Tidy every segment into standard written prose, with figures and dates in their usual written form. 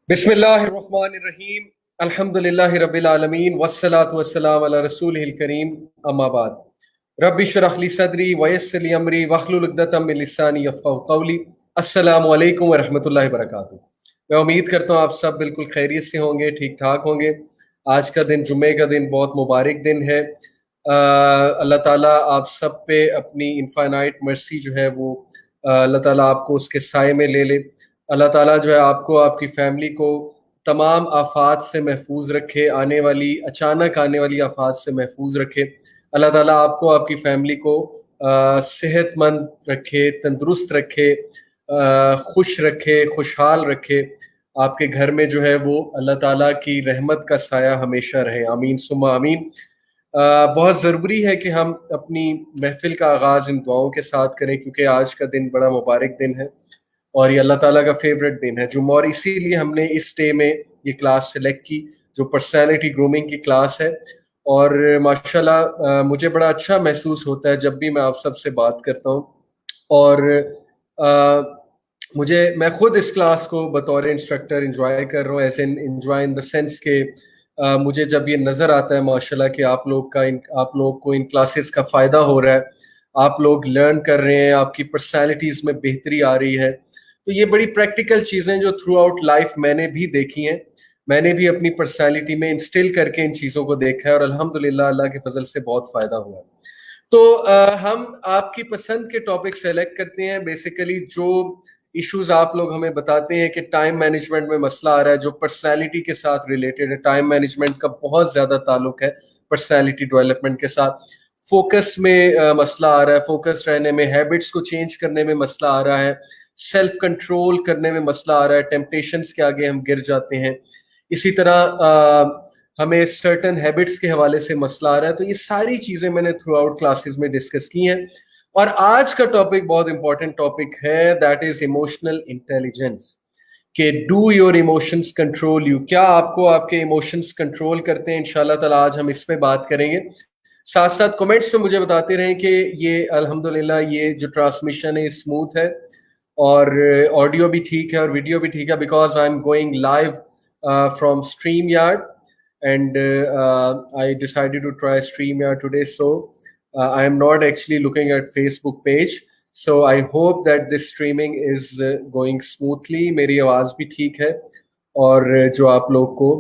बिस्मिल्लाहिर्रहमानिर्रहीम अल्हम्दुलिल्लाहि रब्बिल आलमीन वस्सलातु वस्सलाम अला रसूलिहिल करीम अम्मा बाद रब्बि इश्रह ली सदरी वयस्सिर ली अमरी वहलुल उक़दतम मिन लिसानी यफ़क़हू क़ौली। अस्सलामु अलैकुम व रहमतुल्लाहि व बरकातुहू। मैं उम्मीद करता हूँ आप सब बिल्कुल खैरियत से होंगे, ठीक ठाक होंगे। आज का दिन जुम्मे का दिन बहुत मुबारक दिन है। अल्लाह ताला आप सब पे अपनी इनफाइनाइट मर्सी जो है वो अल्लाह ताला आपको उसके साए में ले ले। अल्लाह ताला जो है आपको, आपकी फैमिली को तमाम आफात से महफूज रखे, आने वाली अचानक आने वाली आफात से महफूज रखे। अल्लाह ताला आपको, आपकी फैमिली को सेहतमंद रखे, तंदुरुस्त रखे, खुश रखे, खुशहाल रखे। आपके घर में जो है वो अल्लाह ताला की रहमत का साया हमेशा रहे। आमीन सुम्मा आमीन। बहुत ज़रूरी है कि हम अपनी महफिल का आगाज़ इन दुआओं के साथ करें, क्योंकि आज का दिन बड़ा मुबारक दिन है और ये अल्लाह ताला का फेवरेट दिन है जुम्मा। और इसीलिए हमने इस डे में ये क्लास सेलेक्ट की जो पर्सनैलिटी ग्रूमिंग की क्लास है। और माशाल्लाह मुझे बड़ा अच्छा महसूस होता है जब भी मैं आप सबसे बात करता हूँ। और मैं खुद इस क्लास को बतौर इंस्ट्रक्टर इंजॉय कर रहा हूँ, as in enjoy in the sense के मुझे जब ये नज़र आता है माशाल्लाह कि आप लोग को इन क्लासेस का फ़ायदा हो रहा है, आप लोग लर्न कर रहे हैं, आपकी पर्सनैलिटीज़ में बेहतरी आ रही है। तो ये बड़ी प्रैक्टिकल चीज़ें जो थ्रू आउट लाइफ मैंने भी देखी हैं, मैंने भी अपनी पर्सनैलिटी में इंस्टिल करके इन चीज़ों को देखा है और अल्हम्दुलिल्लाह अल्लाह के फजल से बहुत फ़ायदा हुआ। तो हम आपकी पसंद के टॉपिक सेलेक्ट करते हैं। बेसिकली जो इश्यूज आप लोग हमें बताते हैं कि टाइम मैनेजमेंट में मसला आ रहा है जो पर्सनैलिटी के साथ रिलेटेड है। टाइम मैनेजमेंट का बहुत ज़्यादा ताल्लुक है पर्सनैलिटी डेवलपमेंट के साथ। फोकस में मसला आ रहा है, फोकस रहने में, हैबिट्स को चेंज करने में मसला आ रहा है, सेल्फ कंट्रोल करने में मसला आ रहा है, टेम्पटेशंस के आगे हम गिर जाते हैं। इसी तरह हमें सर्टन हैबिट्स के हवाले से मसला आ रहा है। तो ये सारी चीज़ें मैंने थ्रू आउट क्लासेस में डिस्कस की हैं। और आज का टॉपिक बहुत इंपॉर्टेंट टॉपिक है, दैट इज इमोशनल इंटेलिजेंस। कि do your emotions control you? क्या आपको आपके इमोशंस कंट्रोल करते हैं? इंशाल्लाह ताला आज हम इस पे बात करेंगे। साथ साथ कमेंट्स में मुझे बताते रहें कि ये अल्हम्दुलिल्लाह ये जो ट्रांसमिशन है स्मूथ है और ऑडियो भी ठीक है और वीडियो भी ठीक है, because I am going live from stream yard and I decided to try StreamYard today. So I am not actually looking at Facebook page. So I hope that this streaming is going smoothly. मेरी आवाज़ भी ठीक है और जो आप लोग को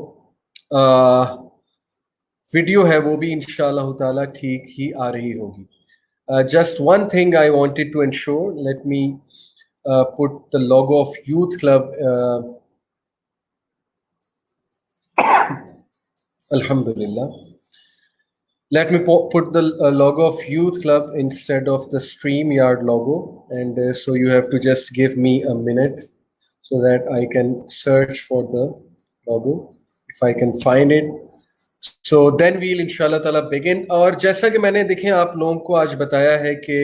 वीडियो है वो भी इंशाल्लाह ताला ठीक ही आ रही होगी। Just one thing I wanted to ensure. Let me put the logo of Youth Club. Alhamdulillah. Let me put the logo of Youth Club instead of the StreamYard logo, and so you have to just give me a minute so that I can search for the logo if I can find it. So then we'll inshallah ta'ala begin. और जैसा कि मैंने देखें आप लोगों को आज बताया है कि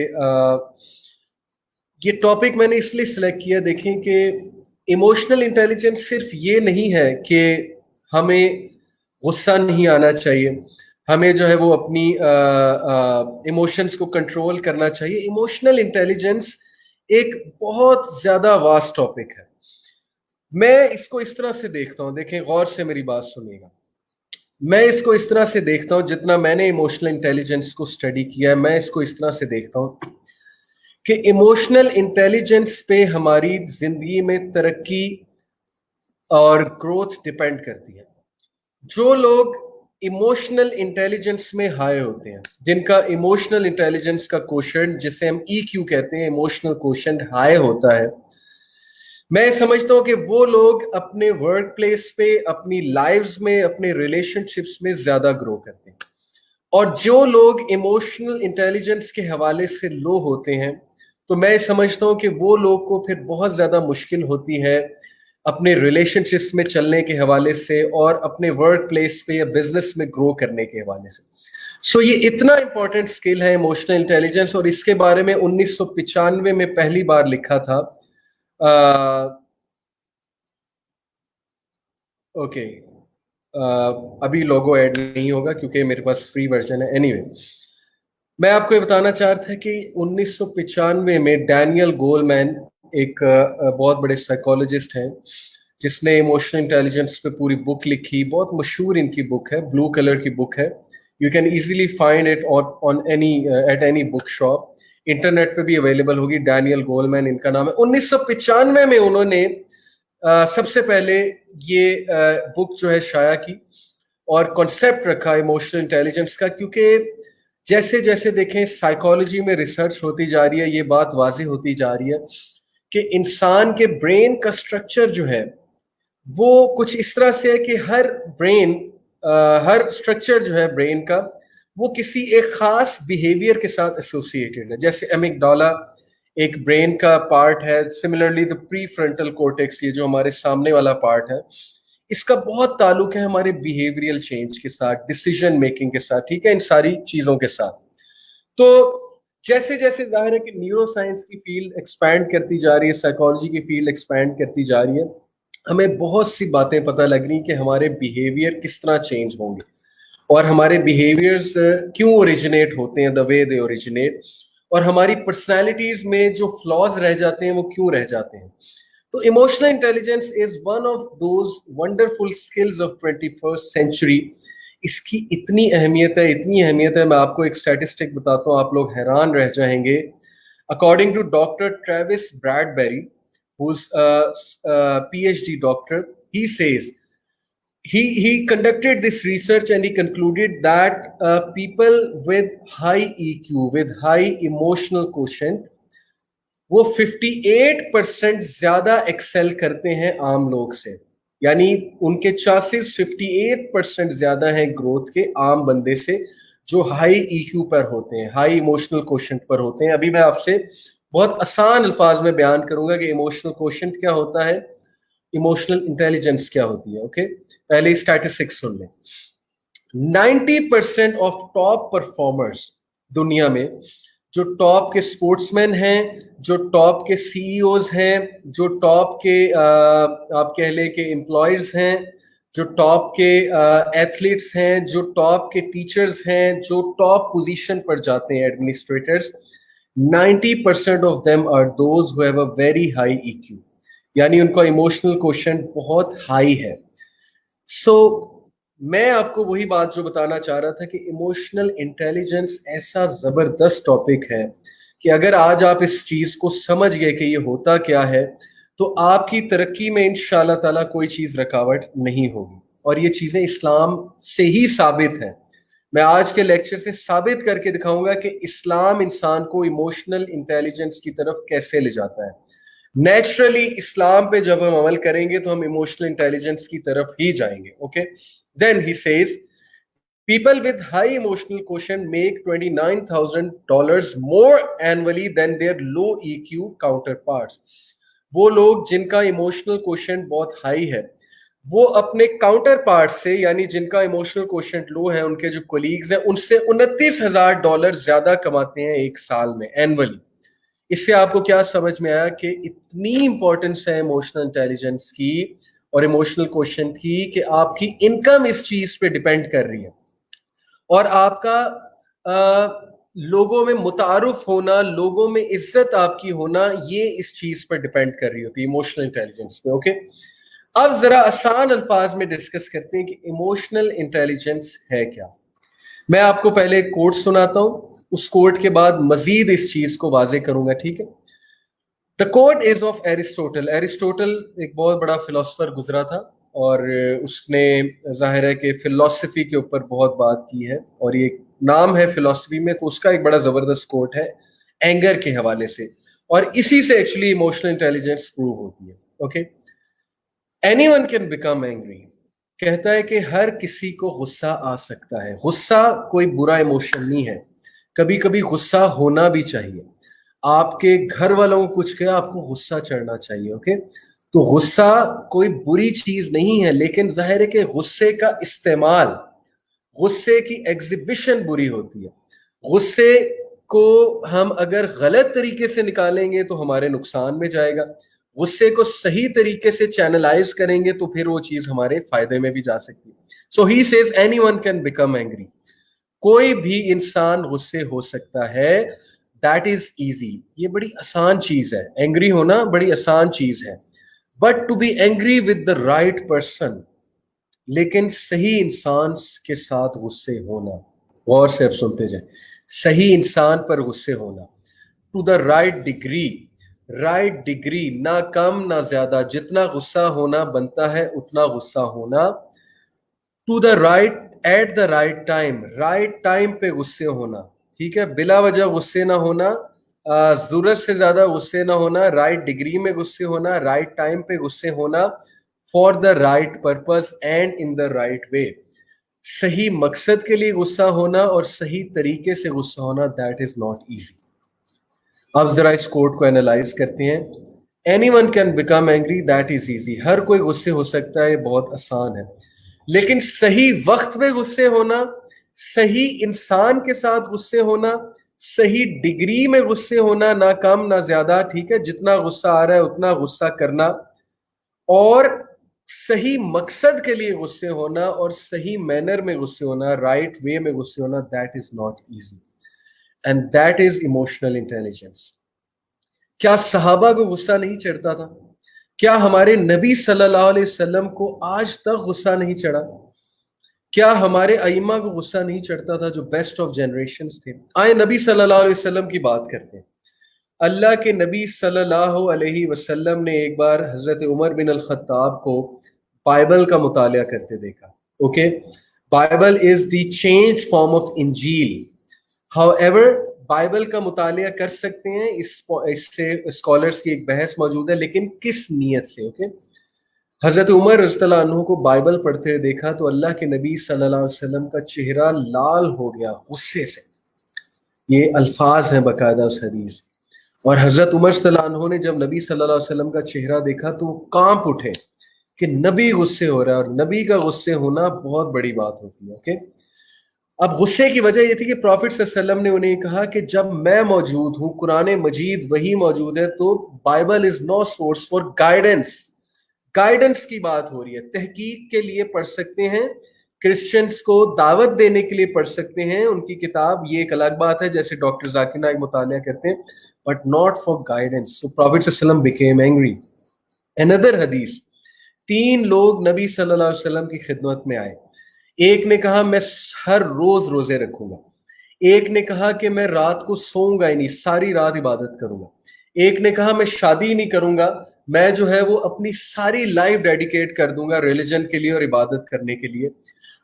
ये टॉपिक मैंने इसलिए सिलेक्ट किया, देखें कि इमोशनल इंटेलिजेंस सिर्फ ये नहीं है कि हमें गुस्सा नहीं आना चाहिए, हमें जो है वो अपनी इमोशंस को कंट्रोल करना चाहिए। इमोशनल इंटेलिजेंस एक बहुत ज़्यादा वास्ट टॉपिक है। मैं इसको इस तरह से देखता हूँ, देखें गौर से मेरी बात सुनिएगा। मैं इसको इस तरह से देखता हूँ, जितना मैंने इमोशनल इंटेलिजेंस को स्टडी किया है, मैं इसको इस तरह से देखता हूँ कि इमोशनल इंटेलिजेंस पे हमारी जिंदगी में तरक्की और ग्रोथ डिपेंड करती है। जो लोग इमोशनल इंटेलिजेंस में हाई होते हैं, जिनका इमोशनल इंटेलिजेंस का कोशेंट, जिसे हम EQ कहते हैं, इमोशनल कोशेंट हाई होता है, मैं समझता हूं कि वो लोग अपने वर्क प्लेस पे, अपनी लाइव्स में, अपने रिलेशनशिप्स में ज्यादा ग्रो करते हैं। और जो लोग इमोशनल इंटेलिजेंस के हवाले से लो होते हैं, तो मैं समझता हूं कि वो लोग को फिर बहुत ज्यादा मुश्किल होती है अपने रिलेशनशिप्स में चलने के हवाले से और अपने वर्क प्लेस पे या बिजनेस में ग्रो करने के हवाले से। सो ये इतना इंपॉर्टेंट स्किल है इमोशनल इंटेलिजेंस, और इसके बारे में 1995 में पहली बार लिखा था। ओके, अभी लोगो ऐड नहीं होगा क्योंकि मेरे पास फ्री वर्जन है। एनीवे, मैं आपको ये बताना चाह रहा था कि 1995 में डैनियल गोलमैन एक बहुत बड़े साइकोलॉजिस्ट हैं, जिसने इमोशनल इंटेलिजेंस पे पूरी बुक लिखी, बहुत मशहूर इनकी बुक है, ब्लू कलर की बुक है, you can easily find it on any at any book shop, internet पे भी अवेलेबल होगी। डैनियल गोलमैन इनका नाम है। 1995 में उन्होंने सबसे पहले ये बुक जो है शाया की और कॉन्सेप्ट रखा इमोशनल इंटेलिजेंस का, क्योंकि जैसे जैसे देखें साइकोलॉजी में रिसर्च होती जा रही है, ये बात वाज़ेह होती जा रही है कि इंसान के ब्रेन का स्ट्रक्चर जो है वो कुछ इस तरह से है कि हर स्ट्रक्चर जो है ब्रेन का वो किसी एक खास बिहेवियर के साथ एसोसिएटेड है। जैसे एमिगडाला एक ब्रेन का पार्ट है, similarly the pre frontal cortex, ये जो हमारे सामने वाला पार्ट है, इसका बहुत ताल्लुक है हमारे बिहेवियरल चेंज के साथ, डिसीजन मेकिंग के साथ, ठीक है, इन सारी चीजों के साथ। तो जैसे जैसे जाहिर है कि न्यूरो साइंस की फील्ड एक्सपैंड करती जा रही है, साइकोलॉजी की फील्ड एक्सपैंड करती जा रही है, हमें बहुत सी बातें पता लग रही कि हमारे बिहेवियर किस तरह चेंज होंगे और हमारे बिहेवियर्स क्यों ओरिजिनेट होते हैं द वे दे ओरिजिनेट, और हमारी पर्सनैलिटीज में जो फ्लॉज रह जाते हैं वो क्यों रह जाते हैं। तो emotional intelligence is one of those wonderful skills of 21st century. इसकी इतनी अहमियत है, इतनी अहमियत है, मैं आपको एक स्टैटिस्टिक बताता हूँ, आप लोग हैरान रह जाएंगे। According to doctor Travis Bradberry, who's a PhD doctor, he says he conducted this research and he concluded that people with high EQ, with high emotional quotient, वो 58% ज्यादा एक्सेल करते हैं आम लोग से, यानी उनके चांसेस 58% ज्यादा हैं ग्रोथ के आम बंदे से जो हाई EQ पर होते हैं, हाई इमोशनल क्वोशंट पर होते हैं। अभी मैं आपसे बहुत आसान अल्फाज में बयान करूंगा कि इमोशनल क्वोशंट क्या होता है, इमोशनल इंटेलिजेंस क्या होती है। ओके, पहले स्टैटिस्टिक्स सुन लें। 90% ऑफ टॉप परफॉर्मर्स दुनिया में, जो टॉप के स्पोर्ट्समैन हैं, जो टॉप के CEOs हैं, जो टॉप के आप कह लें कि एम्प्लॉयज हैं, जो टॉप के एथलीट्स हैं, जो टॉप के टीचर्स हैं, जो टॉप पोजीशन पर जाते हैं, administrators, 90% of them are those who have a very high EQ, यानी उनका इमोशनल क्वोशंट बहुत हाई है। सो मैं आपको वही बात जो बताना चाह रहा था कि इमोशनल इंटेलिजेंस ऐसा जबरदस्त टॉपिक है कि अगर आज आप इस चीज को समझ गए कि ये होता क्या है, तो आपकी तरक्की में इंशाल्लाह ताला कोई चीज रुकावट नहीं होगी। और ये चीजें इस्लाम से ही साबित हैं। मैं आज के लेक्चर से साबित करके दिखाऊंगा कि इस्लाम इंसान को इमोशनल इंटेलिजेंस की तरफ कैसे ले जाता है। नेचुरली इस्लाम पे जब हम अमल करेंगे तो हम इमोशनल इंटेलिजेंस की तरफ ही जाएंगे। Okay, then he says people with high emotional quotient make $29,000 more annually than their low EQ counterparts. वो लोग जिनका इमोशनल क्वोशंट बहुत हाई है, वो अपने काउंटर पार्ट से, यानी जिनका इमोशनल क्वोशंट लो है, उनके जो कोलीग्स हैं, उनसे $29,000 ज्यादा कमाते हैं एक साल में, एनुअली। इससे आपको क्या समझ में आया कि इतनी इंपॉर्टेंस है इमोशनल इंटेलिजेंस की और इमोशनल क्वोशंट की कि आपकी इनकम इस चीज पे डिपेंड कर रही है और आपका लोगों में मुतारुफ होना, लोगों में इज्जत आपकी होना, ये इस चीज पर डिपेंड कर रही होती है, इमोशनल इंटेलिजेंस पे। ओके, अब जरा आसान अल्फाज में डिस्कस करते हैं कि इमोशनल इंटेलिजेंस है क्या। मैं आपको पहले एक कोट सुनाता हूं, उस कोट के बाद मजीद इस चीज को वाजे करूंगा, ठीक है। The quote is of Aristotle. Aristotle एक बहुत बड़ा फिलोसफर गुजरा था और उसने जाहिर है कि फिलॉसफी के ऊपर बहुत बात की है और ये नाम है फिलॉसफी में, तो उसका एक बड़ा जबरदस्त कोट है एंगर के हवाले से, और इसी से एक्चुअली इमोशनल इंटेलिजेंस प्रूव होती है। Okay, anyone can become angry, कहता है कि हर किसी को गुस्सा आ सकता है। गुस्सा कोई बुरा इमोशन नहीं है, कभी कभी गुस्सा होना भी चाहिए। आपके घर वालों को कुछ कहा, आपको गुस्सा चढ़ना चाहिए। ओके, तो गुस्सा कोई बुरी चीज नहीं है, लेकिन जाहिर है कि गुस्से का इस्तेमाल, गुस्से की एग्जिबिशन बुरी होती है। गुस्से को हम अगर गलत तरीके से निकालेंगे तो हमारे नुकसान में जाएगा, गुस्से को सही तरीके से चैनलाइज करेंगे तो फिर वो चीज हमारे फायदे में भी जा सकती है। So he says anyone can become angry, कोई भी इंसान गुस्से हो सकता है, दैट इज इजी, ये बड़ी आसान चीज है, एंग्री होना बड़ी आसान चीज है। But to be angry with the right person, लेकिन सही इंसान के साथ गुस्से होना, गौर से अब सुनते जाए, सही इंसान पर गुस्से होना, to the right degree, right degree, ना कम ना ज्यादा, जितना गुस्सा होना बनता है उतना गुस्सा होना, to the right, at the right time, right time पे गुस्से होना, ठीक है, बिला वजह गुस्से ना होना, जरूरत से ज्यादा गुस्से ना होना, राइट डिग्री में गुस्से होना, राइट टाइम पे गुस्से होना, for the right purpose and in the right way, सही मकसद के लिए गुस्सा होना और सही तरीके से गुस्सा होना, दैट इज नॉट इजी। अब जरा इस कोट को एनालाइज करते हैं। Anyone can become angry, that is easy, हर कोई गुस्से हो सकता है, बहुत आसान है, लेकिन सही वक्त पे गुस्से होना, सही इंसान के साथ गुस्से होना, सही डिग्री में गुस्से होना, ना कम ना ज्यादा, ठीक है, जितना गुस्सा आ रहा है उतना गुस्सा करना, और सही मकसद के लिए गुस्से होना और सही मैनर में गुस्से होना, राइट वे में गुस्से होना, that is not easy, and that is emotional intelligence. क्या सहाबा को गुस्सा नहीं चढ़ता था? क्या हमारे नबी सल्लल्लाहु अलैहि वसल्लम को आज तक गुस्सा नहीं चढ़ा? क्या हमारे अइम्मा को गुस्सा नहीं चढ़ता था, जो बेस्ट ऑफ जनरेशंस थे? आए नबी सल्लल्लाहु अलैहि वसल्लम की बात करते हैं। अल्लाह के नबी सल्लल्लाहु अलैहि वसल्लम ने एक बार हजरत उमर बिन अल खत्ताब को बाइबल का मुतालिया करते देखा। Okay, Bible is the change form of इंजील। हाउएवर, बाइबल का मुतालिया कर सकते हैं, इससे स्कॉलर्स की एक बहस मौजूद है, लेकिन किस नीयत से? ओके, हजरत उमर रज़ियल्लाहु अन्हु को बाइबल पढ़ते हुए देखा तो अल्लाह के नबी सल्लल्लाहु अलैहि वसल्लम का चेहरा लाल हो गया गुस्से से। ये अल्फाज हैं बाकायदा उस हदीस। और हजरत उमर सल्लल्लाहु अन्हु ने जब नबी सल्लल्लाहु अलैहि वसल्लम का चेहरा देखा तो वो कांप उठे कि नबी गुस्से हो रहा है, और नबी का गुस्से होना बहुत बड़ी बात होती है। ओके, अब गुस्से की वजह ये थी कि प्रॉफिट सल्लल्लाहु अलैहि वसल्लम ने उन्हें कहा कि जब मैं मौजूद हूं, कुरान मजीद वही मौजूद है, तो Bible is no source for guidance. Guidance की बात हो रही है, तहकीक के लिए पढ़ सकते हैं, क्रिश्चियंस को दावत देने के लिए पढ़ सकते हैं उनकी किताब, ये एक अलग बात है, जैसे डॉक्टर जाकिर नाइक मुतालिया करते हैं, but not for guidance. So profit सल्लल्लाहु अलैहि वसल्लम बिकेम एंग्री। अनदर हदीस, 3 लोग नबी सल्लल्लाहु अलैहि वसल्लम की खिदमत में आए। एक ने कहा मैं हर रोज रोजे रखूंगा, एक ने कहा कि मैं रात को सोऊंगा ही नहीं, सारी रात इबादत करूंगा, एक ने कहा मैं शादी नहीं करूंगा, मैं जो है वो अपनी सारी लाइफ डेडिकेट कर दूंगा रिलीजन के लिए और इबादत करने के लिए।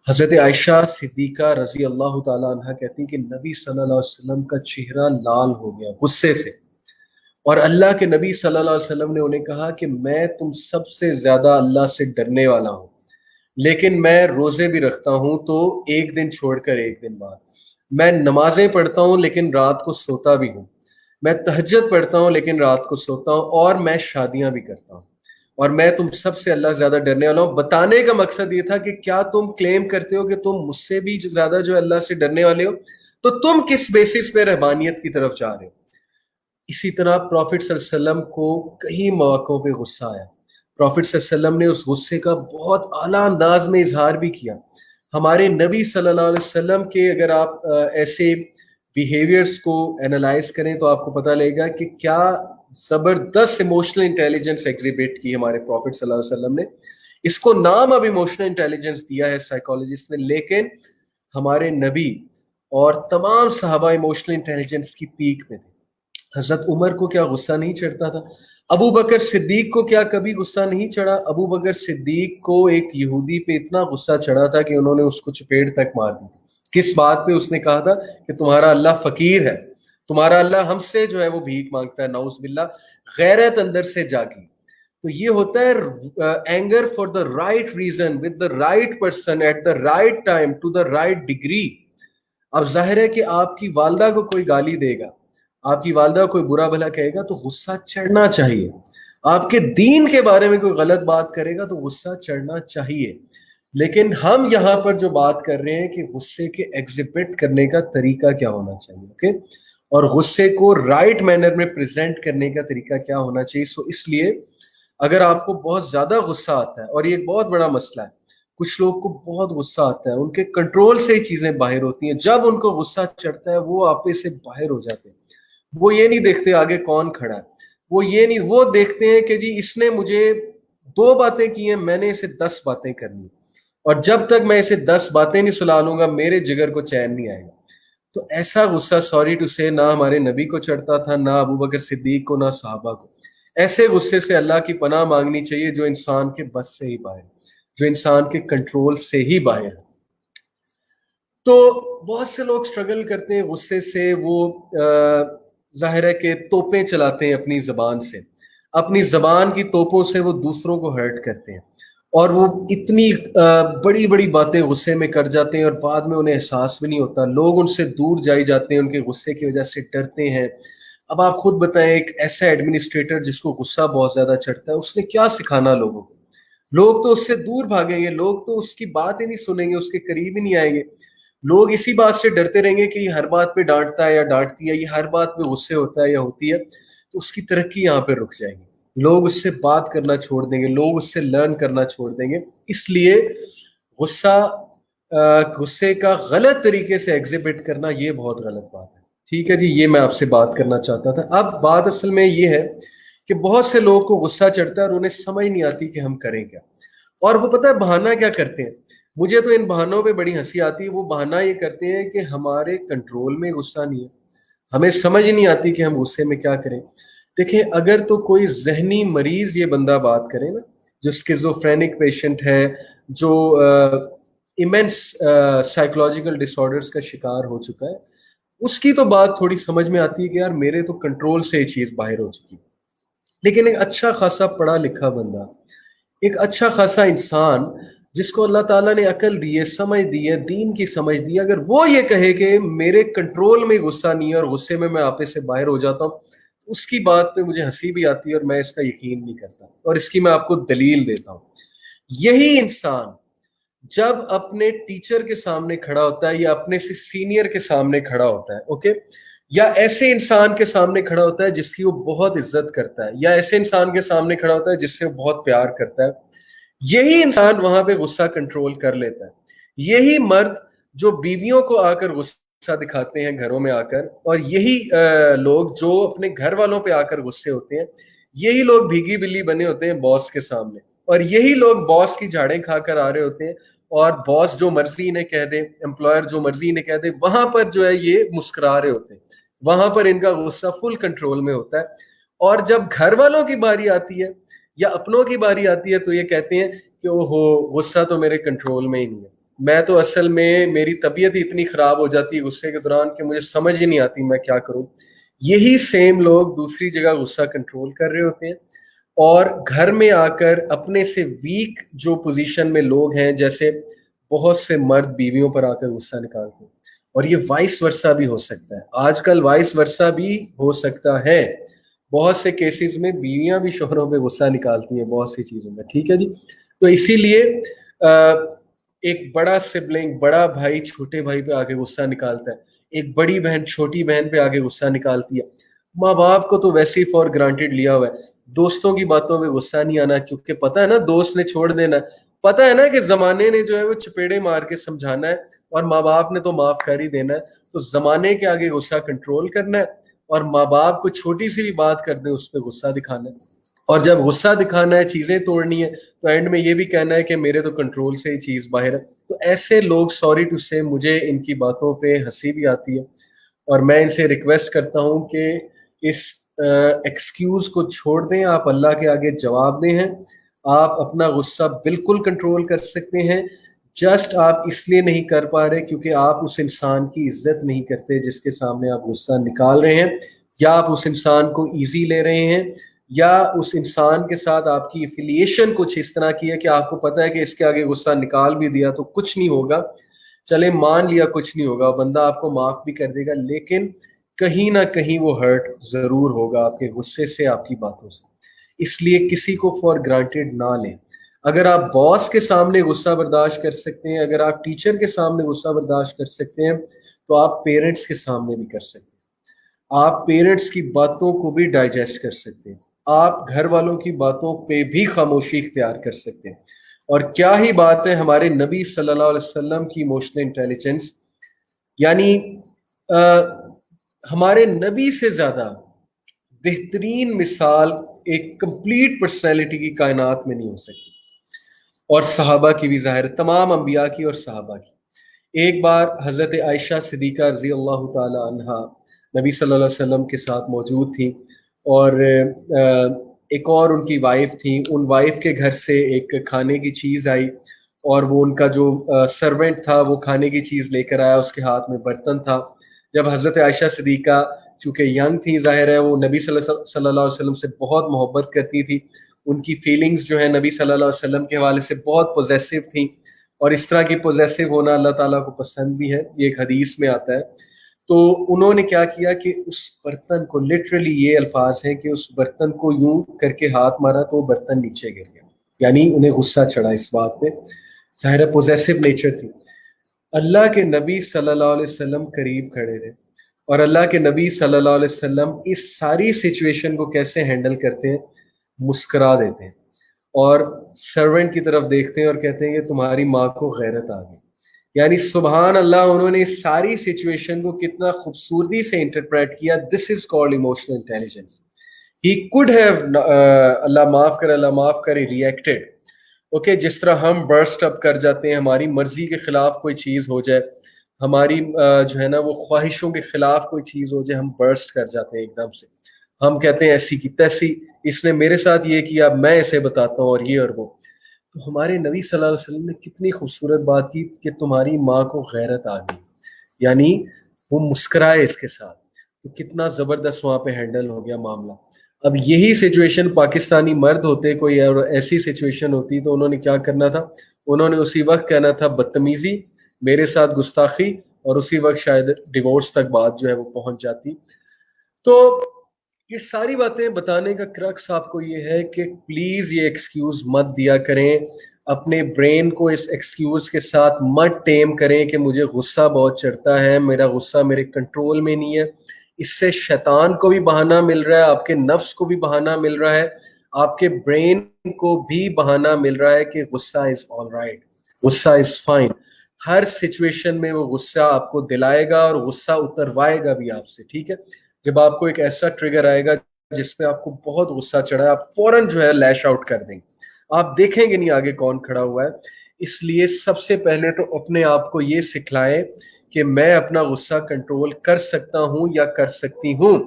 हजरत आयशा सिद्दीका रजी अल्लाह ताला अन्हा कहती कि नबी सल्लल्लाहु अलैहि वसल्लम का चेहरा लाल हो गया गुस्से से, और अल्लाह के नबी सल्लल्लाहु अलैहि वसल्लम ने उन्हें कहा कि मैं तुम सबसे ज्यादा अल्लाह से डरने वाला हूं, लेकिन मैं रोजे भी रखता हूं, तो एक दिन छोड़कर एक दिन बाद, मैं नमाजें पढ़ता हूं लेकिन रात को सोता भी हूं, मैं तहज्जुद पढ़ता हूं लेकिन रात को सोता हूं, और मैं शादियां भी करता हूं, और मैं तुम सबसे अल्लाह ज्यादा डरने वाला हूं। बताने का मकसद ये था कि क्या तुम क्लेम करते हो कि तुम मुझसे भी ज्यादा जो अल्लाह से डरने वाले हो, तो तुम किस बेसिस पे रहबानियत की तरफ जा रहे हो? इसी तरह प्रॉफिट सल्लल्लाहु अलैहि वसल्लम को कई मौकों पे गुस्सा आया। प्रॉफिट सल्लल्लाहु अलैहि वसल्लम ने उस गुस्से का बहुत आला अंदाज में इजहार भी किया। हमारे नबी सल्लल्लाहु अलैहि वसल्लम के अगर आप ऐसे बिहेवियर्स को एनालाइज करें तो आपको पता लगेगा कि क्या जबरदस्त इमोशनल इंटेलिजेंस एग्जिबिट की हमारे प्रॉफिट सल्लल्लाहु अलैहि वसल्लम ने। इसको नाम अब इमोशनल इंटेलिजेंस दिया है साइकोलॉजिस्ट ने, लेकिन हमारे नबी और तमाम सहाबा इमोशनल इंटेलिजेंस की पीक में थे। हजरत उमर को क्या गुस्सा नहीं चढ़ता था? अबू बकर सिद्दीक को क्या कभी गुस्सा नहीं चढ़ा? अबू बकर सिद्दीक को एक यहूदी पे इतना गुस्सा चढ़ा था कि उन्होंने उसको चपेट तक मार दी। किस बात पे? उसने कहा था कि तुम्हारा अल्लाह फकीर है, तुम्हारा अल्लाह हमसे जो है वो भीख मांगता है, नाउज़ बिल्लाह। गैरत अंदर से जागी। तो ये होता है anger for the right reason with the right person at the right time to the right degree. अब जाहिर है कि आपकी वालदा को कोई गाली देगा, आपकी वालदा कोई बुरा भला कहेगा तो गुस्सा चढ़ना चाहिए। आपके दीन के बारे में कोई गलत बात करेगा तो गुस्सा चढ़ना चाहिए। लेकिन हम यहाँ पर जो बात कर रहे हैं कि गुस्से के एग्जिबिट करने का तरीका क्या होना चाहिए, ओके, और गुस्से को राइट मैनर में प्रेजेंट करने का तरीका क्या होना चाहिए। सो इसलिए अगर आपको बहुत ज्यादा गुस्सा आता है, और ये एक बहुत बड़ा मसला है, कुछ लोग को बहुत गुस्सा आता है, उनके कंट्रोल से ही चीजें बाहर होती हैं, जब उनको गुस्सा चढ़ता है वो आपे से बाहर हो जाते हैं। वो ये नहीं देखते आगे कौन खड़ा है, वो ये नहीं, वो देखते हैं कि जी इसने मुझे 2 बातें की हैं, मैंने इसे 10 बातें करनी, और जब तक मैं इसे 10 बातें नहीं सुना लूंगा मेरे जिगर को चैन नहीं आएगा। तो ऐसा गुस्सा, सॉरी टू से, ना हमारे नबी को चढ़ता था, ना अबू बकर सिद्दीक को, ना सहाबा को। ऐसे गुस्से से अल्लाह की पनाह मांगनी चाहिए जो इंसान के बस से ही बाहर, जो इंसान के कंट्रोल से ही बाहर है। तो बहुत से लोग स्ट्रगल करते हैं गुस्से से, वो जाहिर है कि तोपें चलाते हैं अपनी जबान से, अपनी जबान की तोपों से वो दूसरों को हर्ट करते हैं, और वो इतनी बड़ी बड़ी बातें गुस्से में कर जाते हैं और बाद में उन्हें एहसास भी नहीं होता। लोग उनसे दूर जाई जाते हैं, उनके गुस्से की वजह से डरते हैं। अब आप खुद बताएं, एक ऐसा एडमिनिस्ट्रेटर जिसको गुस्सा बहुत ज्यादा चढ़ता है, उसने क्या सिखाना लोगों को? लोग तो उससे दूर भागेंगे, लोग तो उसकी बात ही नहीं सुनेंगे, उसके करीब ही नहीं आएंगे। लोग इसी बात से डरते रहेंगे कि ये हर बात पे डांटता है या डांटती है, ये हर बात पे गुस्से होता है या होती है, तो उसकी तरक्की यहाँ पे रुक जाएगी। लोग उससे बात करना छोड़ देंगे, लोग उससे लर्न करना छोड़ देंगे। इसलिए गुस्सा, गुस्से का गलत तरीके से एग्जिबिट करना, ये बहुत गलत बात है। ठीक है जी, ये मैं आपसे बात करना चाहता था। अब बात असल में ये है कि बहुत से लोगों को गुस्सा चढ़ता है और उन्हें समझ नहीं आती कि हम करें क्या। और वो पता है बहाना क्या करते हैं? मुझे तो इन बहानों पे बड़ी हंसी आती है। वो बहाना ये करते हैं कि हमारे कंट्रोल में गुस्सा नहीं है, हमें समझ नहीं आती कि हम गुस्से में क्या करें। देखिए, अगर तो कोई जहनी मरीज ये बंदा बात करे ना, जो स्किज़ोफ्रेनिक पेशेंट है, जो इमेंस साइकोलॉजिकल डिसऑर्डर्स का शिकार हो चुका है, उसकी तो बात थोड़ी समझ में आती है कि यार मेरे तो कंट्रोल से ये चीज बाहर हो चुकी है। लेकिन एक अच्छा खासा पढ़ा लिखा बंदा, एक अच्छा खासा इंसान जिसको अल्लाह ताला ने अकल दी है, समझ दी है, दीन की समझ दी है, अगर वो ये कहे कि मेरे कंट्रोल में गुस्सा नहीं है और गुस्से में मैं आपे से बाहर हो जाता हूँ, उसकी बात पे मुझे हंसी भी आती है और मैं इसका यकीन नहीं करता। और इसकी मैं आपको दलील देता हूँ। यही इंसान जब अपने टीचर के सामने खड़ा होता है या अपने से सीनियर के सामने खड़ा होता है, ओके, या ऐसे इंसान के सामने खड़ा होता है जिसकी वो बहुत इज्जत करता है, या ऐसे इंसान के सामने खड़ा होता है जिससे वो बहुत प्यार करता है, यही इंसान वहां पे गुस्सा कंट्रोल कर लेता है। यही मर्द जो बीवियों को आकर गुस्सा दिखाते हैं घरों में आकर, और यही लोग जो अपने घर वालों पे आकर गुस्से होते हैं, यही लोग भीगी बिल्ली बने होते हैं बॉस के सामने, और यही लोग बॉस की झाड़ें खाकर आ रहे होते हैं, और बॉस जो मर्जी इन्हें कह दे, एम्प्लॉयर जो मर्जी इन्हें कह दे, वहां पर जो है ये मुस्कुरा रहे होते हैं, वहां पर इनका गुस्सा फुल कंट्रोल में होता है। और जब घर वालों की बारी आती है या अपनों की बारी आती है तो ये कहते हैं कि ओहो, गुस्सा तो मेरे कंट्रोल में ही नहीं है, मैं तो असल में, मेरी तबीयत ही इतनी खराब हो जाती है गुस्से के दौरान कि मुझे समझ ही नहीं आती मैं क्या करूं। यही सेम लोग दूसरी जगह गुस्सा कंट्रोल कर रहे होते हैं, और घर में आकर अपने से वीक जो पोजीशन में लोग हैं, जैसे बहुत से मर्द बीवियों पर आकर गुस्सा निकालते हैं, और ये वाइस वर्सा भी हो सकता है, आजकल वाइस वर्सा भी हो सकता है। बहुत से केसेस में बीवियां भी शोहरों पे गुस्सा निकालती हैं बहुत सी चीजों में। ठीक है जी, तो इसीलिए एक बड़ा सिबलिंग, बड़ा भाई छोटे भाई पे आके गुस्सा निकालता है, एक बड़ी बहन छोटी बहन पे आके गुस्सा निकालती है। माँ बाप को तो वैसे ही फॉर ग्रांटेड लिया हुआ है, दोस्तों की बातों पे गुस्सा नहीं आना, क्योंकि पता है ना दोस्त ने छोड़ देना, पता है ना कि जमाने ने जो है वो चपेड़े मार के समझाना है, और माँ बाप ने तो माफ कर ही देना है। तो जमाने के आगे गुस्सा कंट्रोल करना है, और माँ बाप को छोटी सी भी बात कर दे उस पर गुस्सा दिखाना है। और जब गुस्सा दिखाना है, चीजें तोड़नी है, तो एंड में ये भी कहना है कि मेरे तो कंट्रोल से ही चीज बाहर है। तो ऐसे लोग, सॉरी टू से, मुझे इनकी बातों पे हंसी भी आती है, और मैं इनसे रिक्वेस्ट करता हूं कि इस एक्सक्यूज को छोड़ दें, आप अल्लाह के आगे जवाब दें हैं। आप अपना गुस्सा बिल्कुल कंट्रोल कर सकते हैं, जस्ट आप इसलिए नहीं कर पा रहे क्योंकि आप उस इंसान की इज्जत नहीं करते जिसके सामने आप गुस्सा निकाल रहे हैं, या आप उस इंसान को इजी ले रहे हैं, या उस इंसान के साथ आपकी एफिलिएशन कुछ इस तरह की है कि आपको पता है कि इसके आगे गुस्सा निकाल भी दिया तो कुछ नहीं होगा, चले मान लिया कुछ नहीं होगा, बंदा आपको माफ भी कर देगा, लेकिन कहीं ना कहीं वो हर्ट जरूर होगा आपके गुस्से से, आपकी बातों से। इसलिए किसी को फॉर ग्रांटेड ना लें। अगर आप बॉस के सामने गुस्सा बर्दाश्त कर सकते हैं, अगर आप टीचर के सामने गुस्सा बर्दाश्त कर सकते हैं, तो आप पेरेंट्स के सामने भी कर सकते हैं। आप पेरेंट्स की बातों को भी डाइजेस्ट कर सकते हैं, आप घर वालों की बातों पे भी खामोशी इख्तियार कर सकते हैं। और क्या ही बात है हमारे नबी सल्लल्लाहु अलैहि वसल्लम की इमोशनल इंटेलिजेंस, यानी हमारे नबी से ज्यादा बेहतरीन मिसाल एक कंप्लीट पर्सनैलिटी की कायनात में नहीं हो सकती। और सहाबा की भी ज़ाहिर, तमाम अंबिया की और सहाबा की। एक बार हज़रत आयशा सिद्दीक़ा रज़ी अल्लाह ताला अन्हा नबी सल्लल्लाहु अलैहि वसल्लम के साथ मौजूद थी, और एक और उनकी वाइफ थी। उन वाइफ के घर से एक खाने की चीज़ आई, और वो उनका जो सर्वेंट था वो खाने की चीज़ लेकर आया, उसके हाथ में बर्तन था। जब हज़रत आयशा सिद्दीक़ा चूँकि यंग थी, ज़ाहिर है वो नबी सल्लल्लाहु अलैहि वसल्लम से बहुत मोहब्बत करती थी, उनकी फीलिंग्स जो है नबी सल्लल्लाहु अलैहि वसल्लम के हवाले से बहुत पॉजेसिव थी, और इस तरह की पॉजेसिव होना अल्लाह ताला को पसंद भी है, ये एक हदीस में आता है। तो उन्होंने क्या किया कि उस बर्तन को, लिटरली ये अल्फाज हैं कि उस बर्तन को यूं करके हाथ मारा तो वो बर्तन नीचे गिर गया, यानी उन्हें गुस्सा चढ़ा इस बात पे, ज़ाहिर है पॉजेसिव नेचर थी। अल्लाह के नबी सल्लल्लाहु अलैहि वसल्लम करीब खड़े थे, और अल्लाह के नबी सल्लल्लाहु अलैहि वसल्लम इस सारी सिचुएशन को कैसे हैंडल करते हैं, मुस्करा देते हैं और सर्वेंट की तरफ देखते हैं और कहते हैं कि तुम्हारी माँ को गैरत आ गई। यानी सुबहान अल्लाह, उन्होंने इस सारी सिचुएशन को कितना खूबसूरती से इंटरप्रेट किया। This is called emotional intelligence. He could have, अल्लाह माफ करे, रिएक्टेड। ओके, जिस तरह हम बर्स्ट अप कर जाते हैं, हमारी मर्जी के खिलाफ कोई चीज हो जाए, हमारी जो है ना वो ख्वाहिशों के खिलाफ कोई चीज हो जाए, हम बर्स्ट कर जाते हैं एकदम से। हम कहते हैं ऐसी की तैसी, इसने मेरे साथ ये किया, मैं इसे बताता हूँ, और ये और वो। तो हमारे नबी सल्लल्लाहु अलैहि वसल्लम ने कितनी खूबसूरत बात की कि तुम्हारी माँ को गैरत आ गई, यानी वो मुस्कुराए इसके साथ। तो कितना जबरदस्त वहां पे हैंडल हो गया मामला। अब यही सिचुएशन पाकिस्तानी मर्द होते, कोई और ऐसी सिचुएशन होती, तो उन्होंने क्या करना था, उन्होंने उसी वक्त कहना था बदतमीजी, मेरे साथ गुस्ताखी, और उसी वक्त शायद डिवोर्स तक बात जो है वो पहुंच जाती। तो ये सारी बातें बताने का क्रक्स आपको ये है कि प्लीज ये एक्सक्यूज मत दिया करें, अपने ब्रेन को इस एक्सक्यूज के साथ मत टेम करें कि मुझे गुस्सा बहुत चढ़ता है, मेरा गुस्सा मेरे कंट्रोल में नहीं है। इससे शैतान को भी बहाना मिल रहा है, आपके नफ्स को भी बहाना मिल रहा है, आपके ब्रेन को भी बहाना मिल रहा है कि गुस्सा इज ऑल राइट, गुस्सा इज फाइन। हर सिचुएशन में वो गुस्सा आपको दिलाएगा और गुस्सा उतरवाएगा भी आपसे, ठीक है। जब आपको एक ऐसा ट्रिगर आएगा जिसपे आपको बहुत गुस्सा चढ़ा है, आप फौरन जो है लैश आउट कर देंगे, आप देखेंगे नहीं आगे कौन खड़ा हुआ है। इसलिए सबसे पहले तो अपने आप को ये सिखलाएं कि मैं अपना गुस्सा कंट्रोल कर सकता हूं या कर सकती हूं।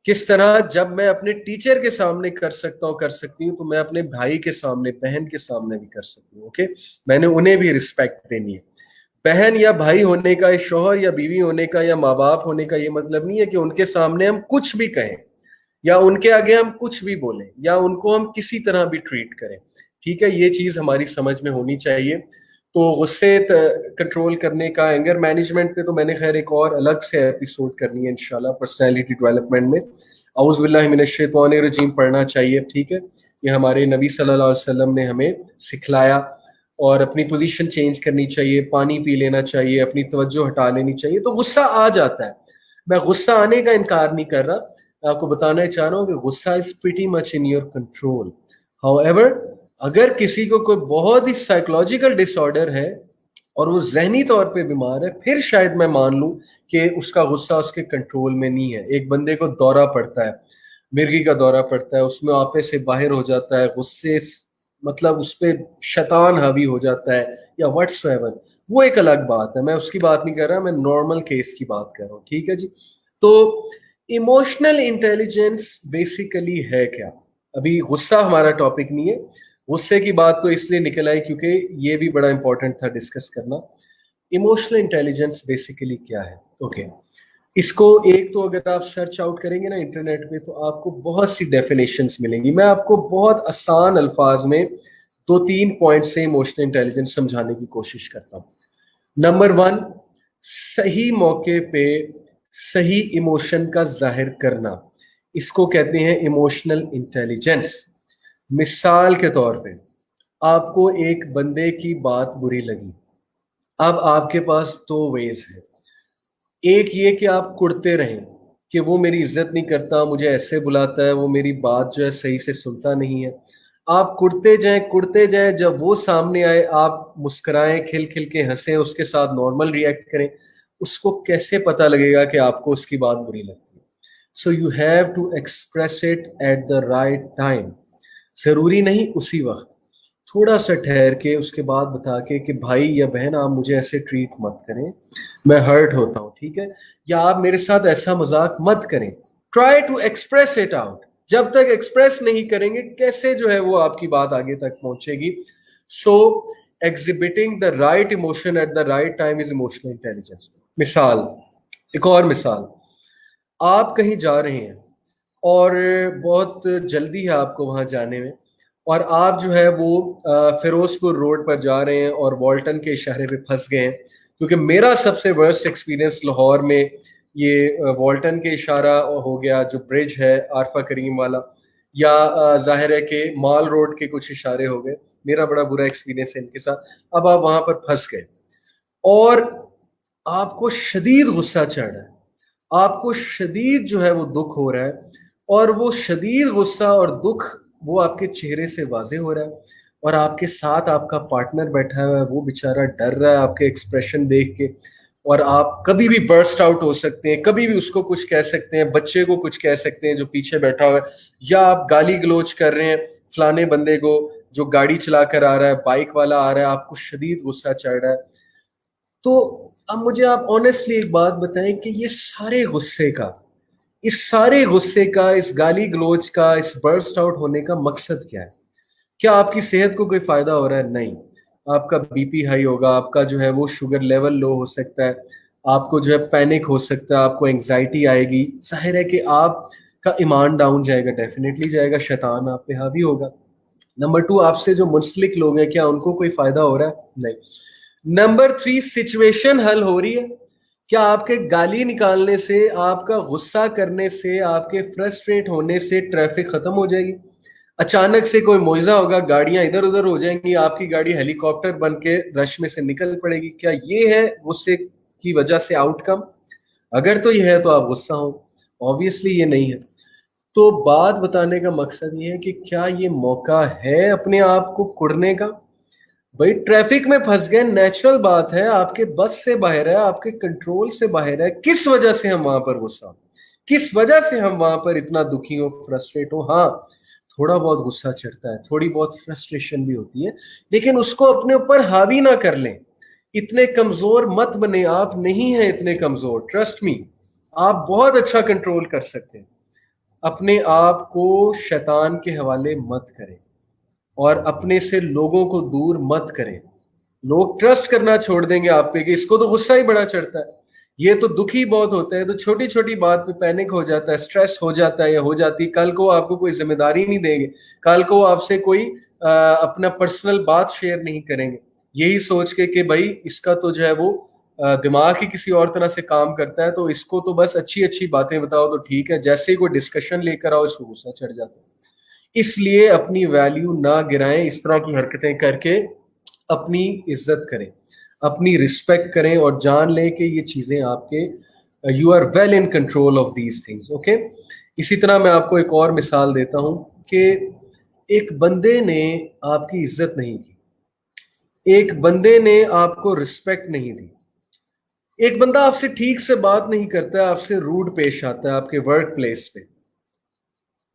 किस तरह, जब मैं अपने टीचर के सामने कर सकता हूं, कर सकती हूँ, तो मैं अपने भाई के सामने, बहन के सामने भी कर सकती हूँ। ओके, मैंने उन्हें भी रिस्पेक्ट देनी है। बहन या भाई होने का, शौहर या बीवी होने का, या माँ बाप होने का ये मतलब नहीं है कि उनके सामने हम कुछ भी कहें, या उनके आगे हम कुछ भी बोलें, या उनको हम किसी तरह भी ट्रीट करें, ठीक है। ये चीज हमारी समझ में होनी चाहिए। तो गुस्से कंट्रोल करने का, एंगर मैनेजमेंट पे तो मैंने खैर एक और अलग से एपिसोड करनी है इंशाल्लाह, पर्सनैलिटी डेवलपमेंट में। औज़ु बिल्लाहि मिनश शैतानिर रजीम पढ़ना चाहिए, ठीक है। ये हमारे नबी सल्लल्लाहु अलैहि वसल्लम ने हमें सिखलाया। और अपनी पोजीशन चेंज करनी चाहिए, पानी पी लेना चाहिए, अपनी तवज्जो हटा लेनी चाहिए। तो गुस्सा आ जाता है, मैं गुस्सा आने का इनकार नहीं कर रहा, आपको बताना चाह रहा हूँ कि गुस्सा is pretty much in your control. However, अगर किसी को कोई बहुत ही साइकोलॉजिकल डिसऑर्डर है और वो जहनी तौर पे बीमार है, फिर शायद मैं मान लूं कि उसका गुस्सा उसके कंट्रोल में नहीं है। एक बंदे को दौरा पड़ता है, मिर्गी का दौरा पड़ता है, उसमें आपे से बाहर हो जाता है, गुस्से मतलब उस पर शैतान हावी हो जाता है या व्हाट्सएवर, वो एक अलग बात है, मैं उसकी बात नहीं कर रहा, मैं नॉर्मल केस की बात कर रहा हूँ, ठीक है जी। तो इमोशनल इंटेलिजेंस बेसिकली है क्या? अभी गुस्सा हमारा टॉपिक नहीं है, गुस्से की बात तो इसलिए निकल आई क्योंकि ये भी बड़ा इंपॉर्टेंट था डिस्कस करना। इमोशनल इंटेलिजेंस बेसिकली क्या है? ओके, इसको एक तो अगर आप सर्च आउट करेंगे ना इंटरनेट पे, तो आपको बहुत सी डेफिनेशंस मिलेंगी। मैं आपको बहुत आसान अल्फाज में 2-3 पॉइंट से इमोशनल इंटेलिजेंस समझाने की कोशिश करता हूँ। नंबर 1, सही मौके पे सही इमोशन का जाहिर करना, इसको कहते हैं इमोशनल इंटेलिजेंस। मिसाल के तौर पे, आपको एक बंदे की बात बुरी लगी, अब आपके पास 2 वेज है। एक ये कि आप कुड़ते रहें कि वो मेरी इज्जत नहीं करता, मुझे ऐसे बुलाता है, वो मेरी बात जो है सही से सुनता नहीं है। आप कुड़ते जाएं, जब वो सामने आए आप मुस्कुराएं, खिल खिल के हंसें, उसके साथ नॉर्मल रिएक्ट करें। उसको कैसे पता लगेगा कि आपको उसकी बात बुरी लगती है? So you have to express it at the right time. जरूरी नहीं उसी वक्त, थोड़ा सा ठहर के उसके बाद बता के कि भाई या बहन आप मुझे ऐसे ट्रीट मत करें, मैं हर्ट होता हूँ, ठीक है, या आप मेरे साथ ऐसा मजाक मत करें. Try to express it out. जब तक एक्सप्रेस नहीं करेंगे कैसे जो है वो आपकी बात आगे तक पहुंचेगी. So exhibiting the right emotion at the right time is emotional intelligence. मिसाल, एक और मिसाल, आप कहीं जा रहे हैं और बहुत जल्दी है आपको वहां जाने में, और आप जो है वो फिरोजपुर रोड पर जा रहे हैं और वॉल्टन के इशारे पे फंस गए हैं. क्योंकि मेरा सबसे वर्स्ट एक्सपीरियंस लाहौर में ये वॉल्टन के इशारा हो गया, जो ब्रिज है आरफा करीम वाला, या जाहिर है कि माल रोड के कुछ इशारे हो गए. मेरा बड़ा बुरा एक्सपीरियंस है इनके साथ. अब आप वहां पर फंस गए और आपको शदीद गुस्सा चढ़ रहा है, आपको शदीद जो है वो दुख हो रहा है, और वो शदीद गुस्सा और दुख वो आपके चेहरे से वाजे हो रहा है, और आपके साथ आपका पार्टनर बैठा हुआ है, वो बेचारा डर रहा है आपके एक्सप्रेशन देख के, और आप कभी भी बर्स्ट आउट हो सकते हैं, कभी भी उसको कुछ कह सकते हैं, बच्चे को कुछ कह सकते हैं जो पीछे बैठा हुआ है, या आप गाली गलोच कर रहे हैं फलाने बंदे को जो गाड़ी चला कर आ रहा है, बाइक वाला आ रहा है, आपको शदीद गुस्सा चढ़ रहा है. तो अब मुझे आप ऑनेस्टली एक बात बताएं कि ये सारे गुस्से का, इस सारे गुस्से का, इस गाली गलोच का, इस बर्स्ट आउट होने का मकसद क्या है? क्या आपकी सेहत को कोई फायदा हो रहा है? नहीं. आपका बीपी हाई होगा, आपका जो है वो शुगर लेवल लो हो सकता है, आपको जो है पैनिक हो सकता है, आपको एंग्जाइटी आएगी, जाहिर है कि आपका ईमान डाउन जाएगा, डेफिनेटली जाएगा, शैतान आप पे हावी होगा. नंबर 2, आपसे जो मुंसलिक लोग हैं क्या उनको कोई फायदा हो रहा है? नहीं. नंबर 3, सिचुएशन हल हो रही है क्या? आपके गाली निकालने से, आपका गुस्सा करने से, आपके फ्रस्ट्रेट होने से ट्रैफिक खत्म हो जाएगी? अचानक से कोई मुआवजा होगा, गाड़ियां इधर उधर हो जाएंगी, आपकी गाड़ी हेलीकॉप्टर बन के रश में से निकल पड़ेगी? क्या ये है गुस्से की वजह से आउटकम? अगर तो ये है तो आप गुस्सा हो, ऑब्वियसली ये नहीं है. तो बात बताने का मकसद ये है कि क्या ये मौका है अपने आप को कुड़ने का? भाई ट्रैफिक में फंस गए, नेचुरल बात है, आपके बस से बाहर है, आपके कंट्रोल से बाहर है. किस वजह से हम वहां पर गुस्सा, किस वजह से हम वहां पर इतना दुखी हो, फ्रस्ट्रेट हो? हाँ, थोड़ा बहुत गुस्सा चढ़ता है, थोड़ी बहुत फ्रस्ट्रेशन भी होती है, लेकिन उसको अपने ऊपर हावी ना कर लें. इतने कमजोर मत बने, आप नहीं हैं इतने कमजोर, ट्रस्ट मी, आप बहुत अच्छा कंट्रोल कर सकते हैं. अपने आप को शैतान के हवाले मत करें और अपने से लोगों को दूर मत करें. लोग ट्रस्ट करना छोड़ देंगे आप पे कि इसको तो गुस्सा ही बड़ा चढ़ता है, ये तो दुखी बहुत होता है, तो छोटी छोटी बात पे पैनिक हो जाता है, स्ट्रेस हो जाता है या हो जाती. कल को आपको कोई जिम्मेदारी नहीं देंगे, कल को आपसे कोई अपना पर्सनल बात शेयर नहीं करेंगे, यही सोच के कि भाई इसका तो जो है वो दिमाग ही किसी और तरह से काम करता है, तो इसको तो बस अच्छी अच्छी बातें बताओ तो ठीक है, जैसे ही कोई डिस्कशन लेकर आओ इसको गुस्सा चढ़ जाता है. इसलिए अपनी वैल्यू ना गिराएं, इस तरह की हरकतें करके अपनी इज्जत करें, अपनी रिस्पेक्ट करें, और जान लें कि ये चीजें आपके, you are well in control of these things. Okay. इसी तरह मैं आपको एक और मिसाल देता हूं कि एक बंदे ने आपकी इज्जत नहीं की, एक बंदे ने आपको रिस्पेक्ट नहीं दी, एक बंदा आपसे ठीक से बात नहीं करता, आपसे रूड पेश आता है आपके वर्क प्लेस पे.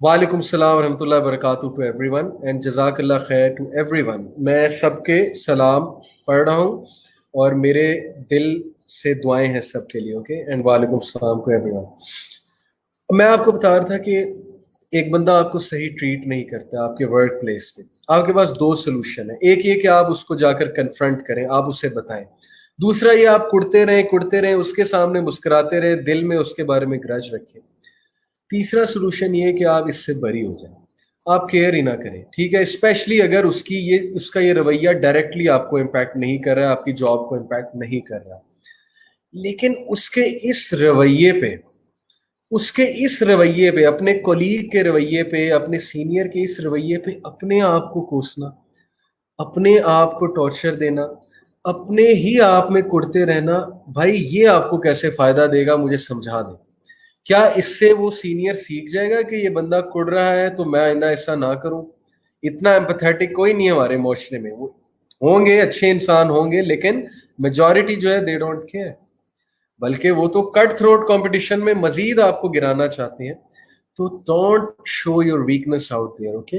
वालेकुम सलाम रहमतुल्लाहि व बरकातहू टू एवरीवन एंड जज़ाकल्लाह खैर टू एवरीवन. मैं सबके सलाम पढ़ रहा हूँ और मेरे दिल से दुआएं हैं सबके लिए. ओके. एंड वालेकुम सलाम टू एवरीवन. मैं आपको बता रहा था कि एक बंदा आपको सही ट्रीट नहीं करता आपके वर्क प्लेस पे. आपके पास दो सोल्यूशन है. एक ये कि आप उसको जाकर कन्फ्रंट करें, आप उसे बताएं. दूसरा ये आप कुड़ते रहें उसके सामने मुस्कुराते रहें, दिल में उसके बारे में ग्रज रखें. तीसरा सोल्यूशन ये है कि आप इससे बरी हो जाएं, आप केयर ही ना करें. ठीक है, स्पेशली अगर उसका ये रवैया डायरेक्टली आपको इम्पैक्ट नहीं कर रहा है, आपकी जॉब को इम्पैक्ट नहीं कर रहा, लेकिन उसके इस रवैये पे, अपने कोलीग के रवैये पे, अपने सीनियर के इस रवैये पे अपने आप को कोसना, अपने आप को टॉर्चर देना, अपने ही आप में कुड़ते रहना, भाई ये आपको कैसे फायदा देगा? मुझे समझा दें. क्या इससे वो सीनियर सीख जाएगा कि ये बंदा कुड़ रहा है तो मैं आइंदा ऐसा ना करूं? इतना एम्पैथेटिक कोई नहीं है हमारे मुआशरे में. वो होंगे, अच्छे इंसान होंगे, लेकिन मेजॉरिटी जो है दे डोंट केयर. बल्कि वो तो कट थ्रोट कंपटीशन में मजीद आपको गिराना चाहते हैं। तो don't show your weakness out there, okay.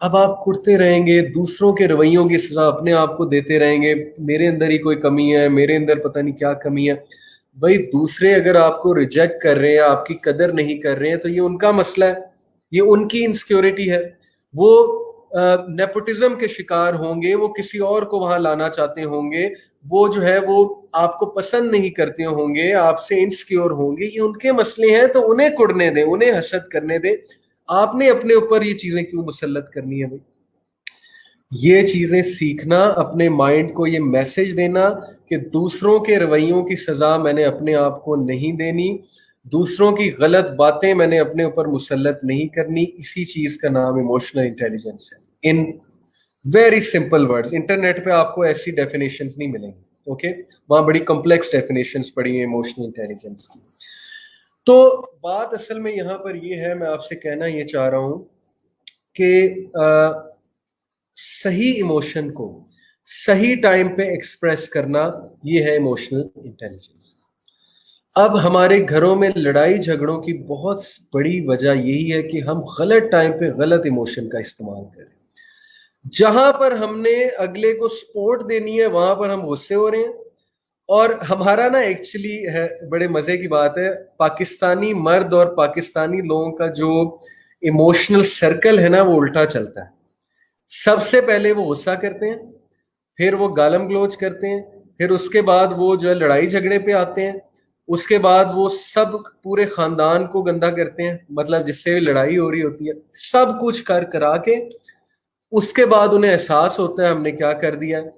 अब आप कुटते रहेंगे, दूसरों के रवैयों की सजा अपने आप को देते रहेंगे, मेरे अंदर ही कोई कमी है, मेरे अंदर पता नहीं क्या कमी है। भाई दूसरे अगर आपको रिजेक्ट कर रहे हैं, आपकी कदर नहीं कर रहे हैं, तो ये उनका मसला है, ये उनकी इनसिक्योरिटी है। वो नेपोटिज्म के शिकार होंगे, वो किसी और को वहां लाना चाहते होंगे, वो जो है वो आपको पसंद नहीं करते होंगे, आपसे इनसिक्योर होंगे, ये उनके मसले हैं, तो उन्हें कुड़ने दें, उन्हें हसद करने दें। आपने अपने ऊपर ये चीजें क्यों मुसल्लत करनी है भाई? ये चीजें सीखना, अपने माइंड को ये मैसेज देना कि दूसरों के रवैयों की सजा मैंने अपने आप को नहीं देनी, दूसरों की गलत बातें मैंने अपने ऊपर मुसल्लत नहीं करनी। इसी चीज का नाम इमोशनल इंटेलिजेंस है। In very simple words, internet पे आपको ऐसी डेफिनेशंस नहीं मिलेंगी, ओके। वहां बड़ी कॉम्प्लेक्स डेफिनेशंस पड़ी है इमोशनल इंटेलिजेंस की। तो बात असल में यहां पर ये है, मैं आपसे कहना ये चाह रहा हूं कि सही इमोशन को सही टाइम पे एक्सप्रेस करना, ये है इमोशनल इंटेलिजेंस। अब हमारे घरों में लड़ाई झगड़ों की बहुत बड़ी वजह यही है कि हम गलत टाइम पे गलत इमोशन का इस्तेमाल करें। जहां पर हमने अगले को सपोर्ट देनी है वहां पर हम गुस्से हो रहे हैं। और हमारा ना एक्चुअली है, बड़े मजे की बात है, पाकिस्तानी मर्द और पाकिस्तानी लोगों का जो इमोशनल सर्कल है ना, वो उल्टा चलता है। सबसे पहले वो गुस्सा करते हैं, फिर वो गालम गलोच करते हैं, फिर उसके बाद वो जो है लड़ाई झगड़े पे आते हैं, उसके बाद वो सब पूरे खानदान को गंदा करते हैं, मतलब जिससे भी लड़ाई हो रही होती है, सब कुछ कर करा के उसके बाद उन्हें एहसास होता है हमने क्या कर दिया है,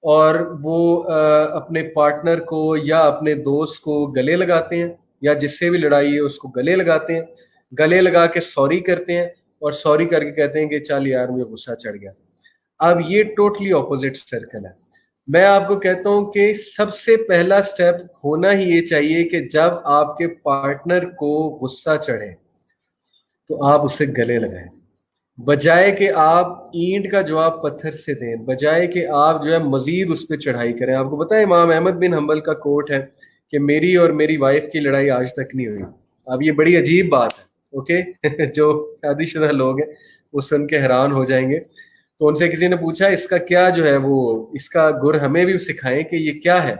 और वो अपने पार्टनर को या अपने दोस्त को गले लगाते हैं, या जिससे भी लड़ाई है उसको गले लगाते हैं, गले लगा के सॉरी करते हैं, और सॉरी करके कहते हैं कि चल यार मुझे गुस्सा चढ़ गया। अब ये टोटली ऑपोजिट सर्कल है। मैं आपको कहता हूं कि सबसे पहला स्टेप होना ही ये चाहिए कि जब आपके पार्टनर को गुस्सा चढ़े तो आप उससे गले लगाएं, बजाय कि आप ईंट का जवाब पत्थर से दें, बजाय कि आप जो है मजीद उस पर चढ़ाई करें। आपको पता है इमाम अहमद बिन हंबल का कोट है कि मेरी और मेरी वाइफ की लड़ाई आज तक नहीं हुई। अब ये बड़ी अजीब बात है, ओके। जो शादीशुदा लोग हैं वो सुन के हैरान हो जाएंगे। तो उनसे किसी ने पूछा इसका क्या जो है वो इसका गुर हमें भी सिखाएं कि ये क्या है।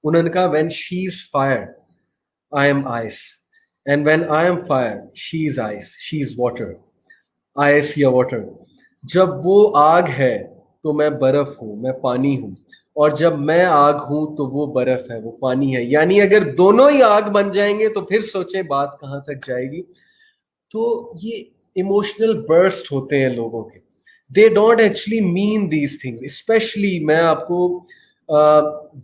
उन्होंने कहा when she is fire I am ice, and when I am fire she is ice, she is water. Ice या वाटर, जब वो आग है तो मैं बर्फ हूं, मैं पानी हूं, और जब मैं आग हूं तो वो बर्फ है, वो पानी है। यानी अगर दोनों ही आग बन जाएंगे तो फिर सोचें बात कहां तक जाएगी। तो ये इमोशनल बर्स्ट होते हैं लोगों के, they don't actually mean these things. Specially मैं आपको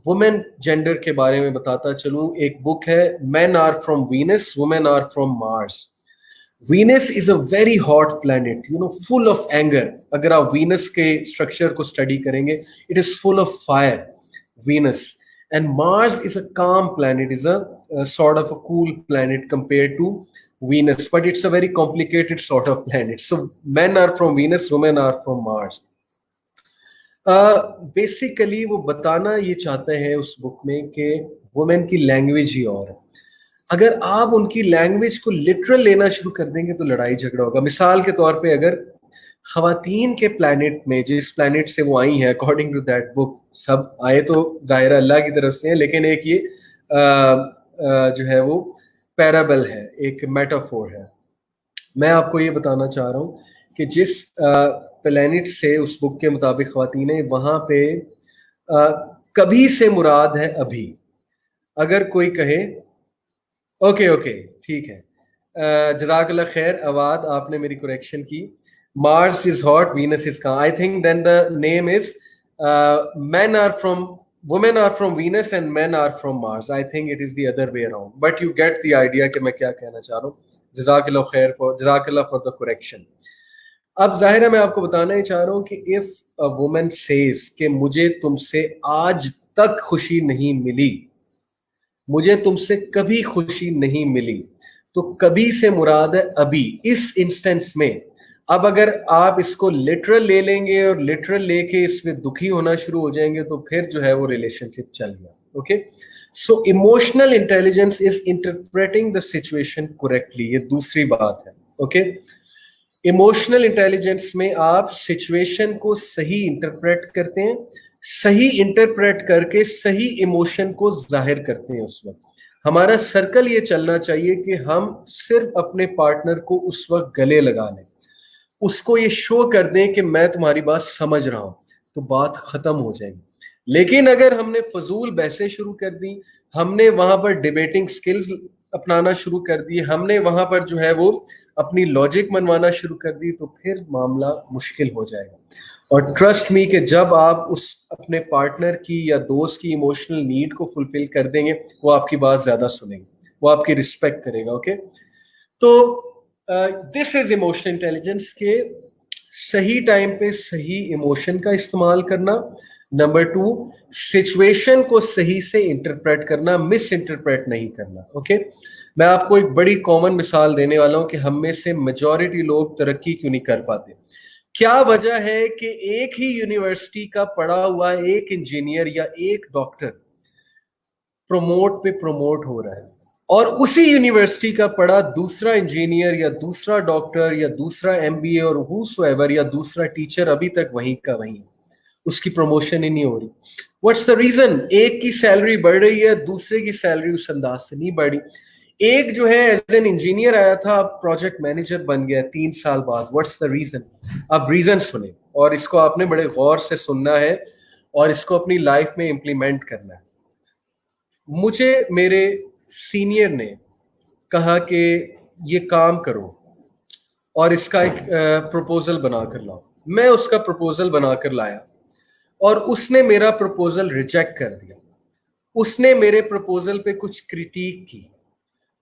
वुमेन जेंडर के बारे में बताता चलूं। एक बुक है men are from Venus, women are from Mars. Venus is a very hot planet, you know, full of anger. अगर आप वीनस के स्ट्रक्चर को स्टडी करेंगे, it is full of fire, Venus. And Mars is a calm planet, is a sort of a cool planet compared to Venus, but it's a very complicated sort of planet. So men are from Venus, women are from Mars. Basically वो बताना ये चाहते हैं उस book में कि women की language ही और है। अगर आप उनकी लैंग्वेज को लिटरल लेना शुरू कर देंगे तो लड़ाई झगड़ा होगा। मिसाल के तौर पे अगर खवातीन के प्लैनेट में, जिस प्लैनेट से वो आई हैं अकॉर्डिंग टू दैट बुक, सब आए तो जाहिर अल्लाह की तरफ से हैं, लेकिन एक ये जो है वो पैराबल है, एक मेटाफोर है। मैं आपको ये बताना चाह रहा हूँ कि जिस प्लैनेट से उस बुक के मुताबिक खवातीन है, वहां पे कभी से मुराद है अभी। अगर कोई कहे ओके ओके ठीक है, जज़ाकल्लाह खैर अवाद, आपने मेरी करेक्शन की। Mars is hot, Venus is cold. I think then the name is men are from women are from Venus and men are from Mars. I think it is the other way around, but you get the idea कि मैं क्या कहना चाह रहा हूँ। जज़ाकल्लाह for the correction. अब जाहिर है मैं आपको बताना ही चाह रहा हूँ कि if a woman says कि मुझे तुमसे आज तक खुशी नहीं मिली, मुझे तुमसे कभी खुशी नहीं मिली, तो कभी से मुराद है अभी, इस इंस्टेंस में। अब अगर आप इसको लिटरल ले लेंगे और लिटरल लेके इसमें दुखी होना शुरू हो जाएंगे तो फिर जो है वो रिलेशनशिप चल गया, okay. So emotional intelligence is interpreting the situation correctly, ये दूसरी बात है. ओके. इमोशनल इंटेलिजेंस में आप सिचुएशन को सही इंटरप्रेट करते हैं, सही इंटरप्रेट करके सही इमोशन को जाहिर करते हैं. उस वक्त हमारा सर्कल ये चलना चाहिए कि हम सिर्फ अपने पार्टनर को उस वक्त गले लगा लें, उसको ये शो कर दें कि मैं तुम्हारी बात समझ रहा हूं, तो बात खत्म हो जाएगी. लेकिन अगर हमने फजूल बहसें शुरू कर दी, हमने वहां पर डिबेटिंग स्किल्स अपनाना शुरू कर दिए, हमने वहां पर जो है वो अपनी लॉजिक मनवाना शुरू कर दी, तो फिर मामला मुश्किल हो जाएगा. और ट्रस्ट मी कि जब आप उस अपने पार्टनर की या दोस्त की इमोशनल नीड को फुलफिल कर देंगे, वो आपकी बात ज्यादा सुनेंगे, वो आपकी रिस्पेक्ट करेगा. ओके. तो दिस इज इमोशनल इंटेलिजेंस के सही टाइम पे सही इमोशन का इस्तेमाल करना. नंबर 2, सिचुएशन को सही से इंटरप्रेट करना, मिस इंटरप्रेट नहीं करना. ओके. मैं आपको एक बड़ी कॉमन मिसाल देने वाला हूं कि हम में से मेजॉरिटी लोग तरक्की क्यों नहीं कर पाते. क्या वजह है कि एक ही यूनिवर्सिटी का पढ़ा हुआ एक इंजीनियर या एक डॉक्टर प्रमोट हो रहा है, और उसी यूनिवर्सिटी का पढ़ा दूसरा इंजीनियर या दूसरा डॉक्टर या दूसरा एमबीए और हूसोएवर या दूसरा टीचर अभी तक वहीं का वहीं, उसकी प्रमोशन ही नहीं हो रही. What's the reason? एक की सैलरी बढ़ रही है, दूसरे की सैलरी उस अंदाज से नहीं बढ़ी. एक जो है एज एन इंजीनियर आया था, अब प्रोजेक्ट मैनेजर बन गया 3 साल बाद. What's the reason? अब रीजन सुने, और इसको आपने बड़े गौर से सुनना है और इसको अपनी लाइफ में इंप्लीमेंट करना है. मुझे मेरे सीनियर ने कहा कि ये काम करो और इसका एक प्रपोजल बनाकर लाओ. मैं उसका प्रपोजल बनाकर लाया और उसने मेरा प्रपोजल रिजेक्ट कर दिया. उसने मेरे प्रपोजल पे कुछ क्रिटिक की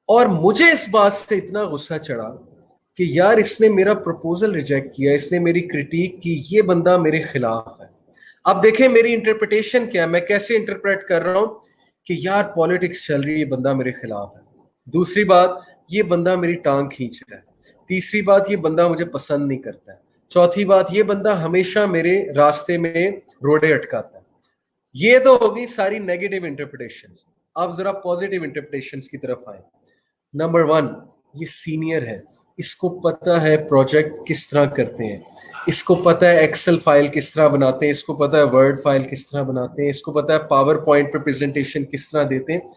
और मुझे इस बात से इतना गुस्सा चढ़ा कि यार इसने मेरा प्रपोजल रिजेक्ट किया, इसने मेरी क्रिटिक की, ये बंदा मेरे खिलाफ है. अब देखें मेरी इंटरप्रिटेशन क्या है, मैं कैसे इंटरप्रेट कर रहा हूं कि यार पॉलिटिक्स चल रही है, ये बंदा मेरे खिलाफ है. दूसरी बात, ये बंदा मेरी टांग खींच रहा है. तीसरी बात, ये बंदा मुझे पसंद नहीं करता है. चौथी बात, ये बंदा हमेशा मेरे रास्ते में रोड़े अटकाता है. ये तो होगी सारी नेगेटिव इंटरप्रिटेशन. अब जरा पॉजिटिव इंटरप्रिटेशन की तरफ आए. नंबर 1, ये सीनियर है, इसको पता है प्रोजेक्ट किस तरह करते हैं, इसको पता है एक्सेल फाइल किस तरह बनाते हैं, इसको पता है वर्ड फाइल किस तरह बनाते हैं, इसको पता है पावर पॉइंट पर प्रेजेंटेशन किस तरह देते हैं.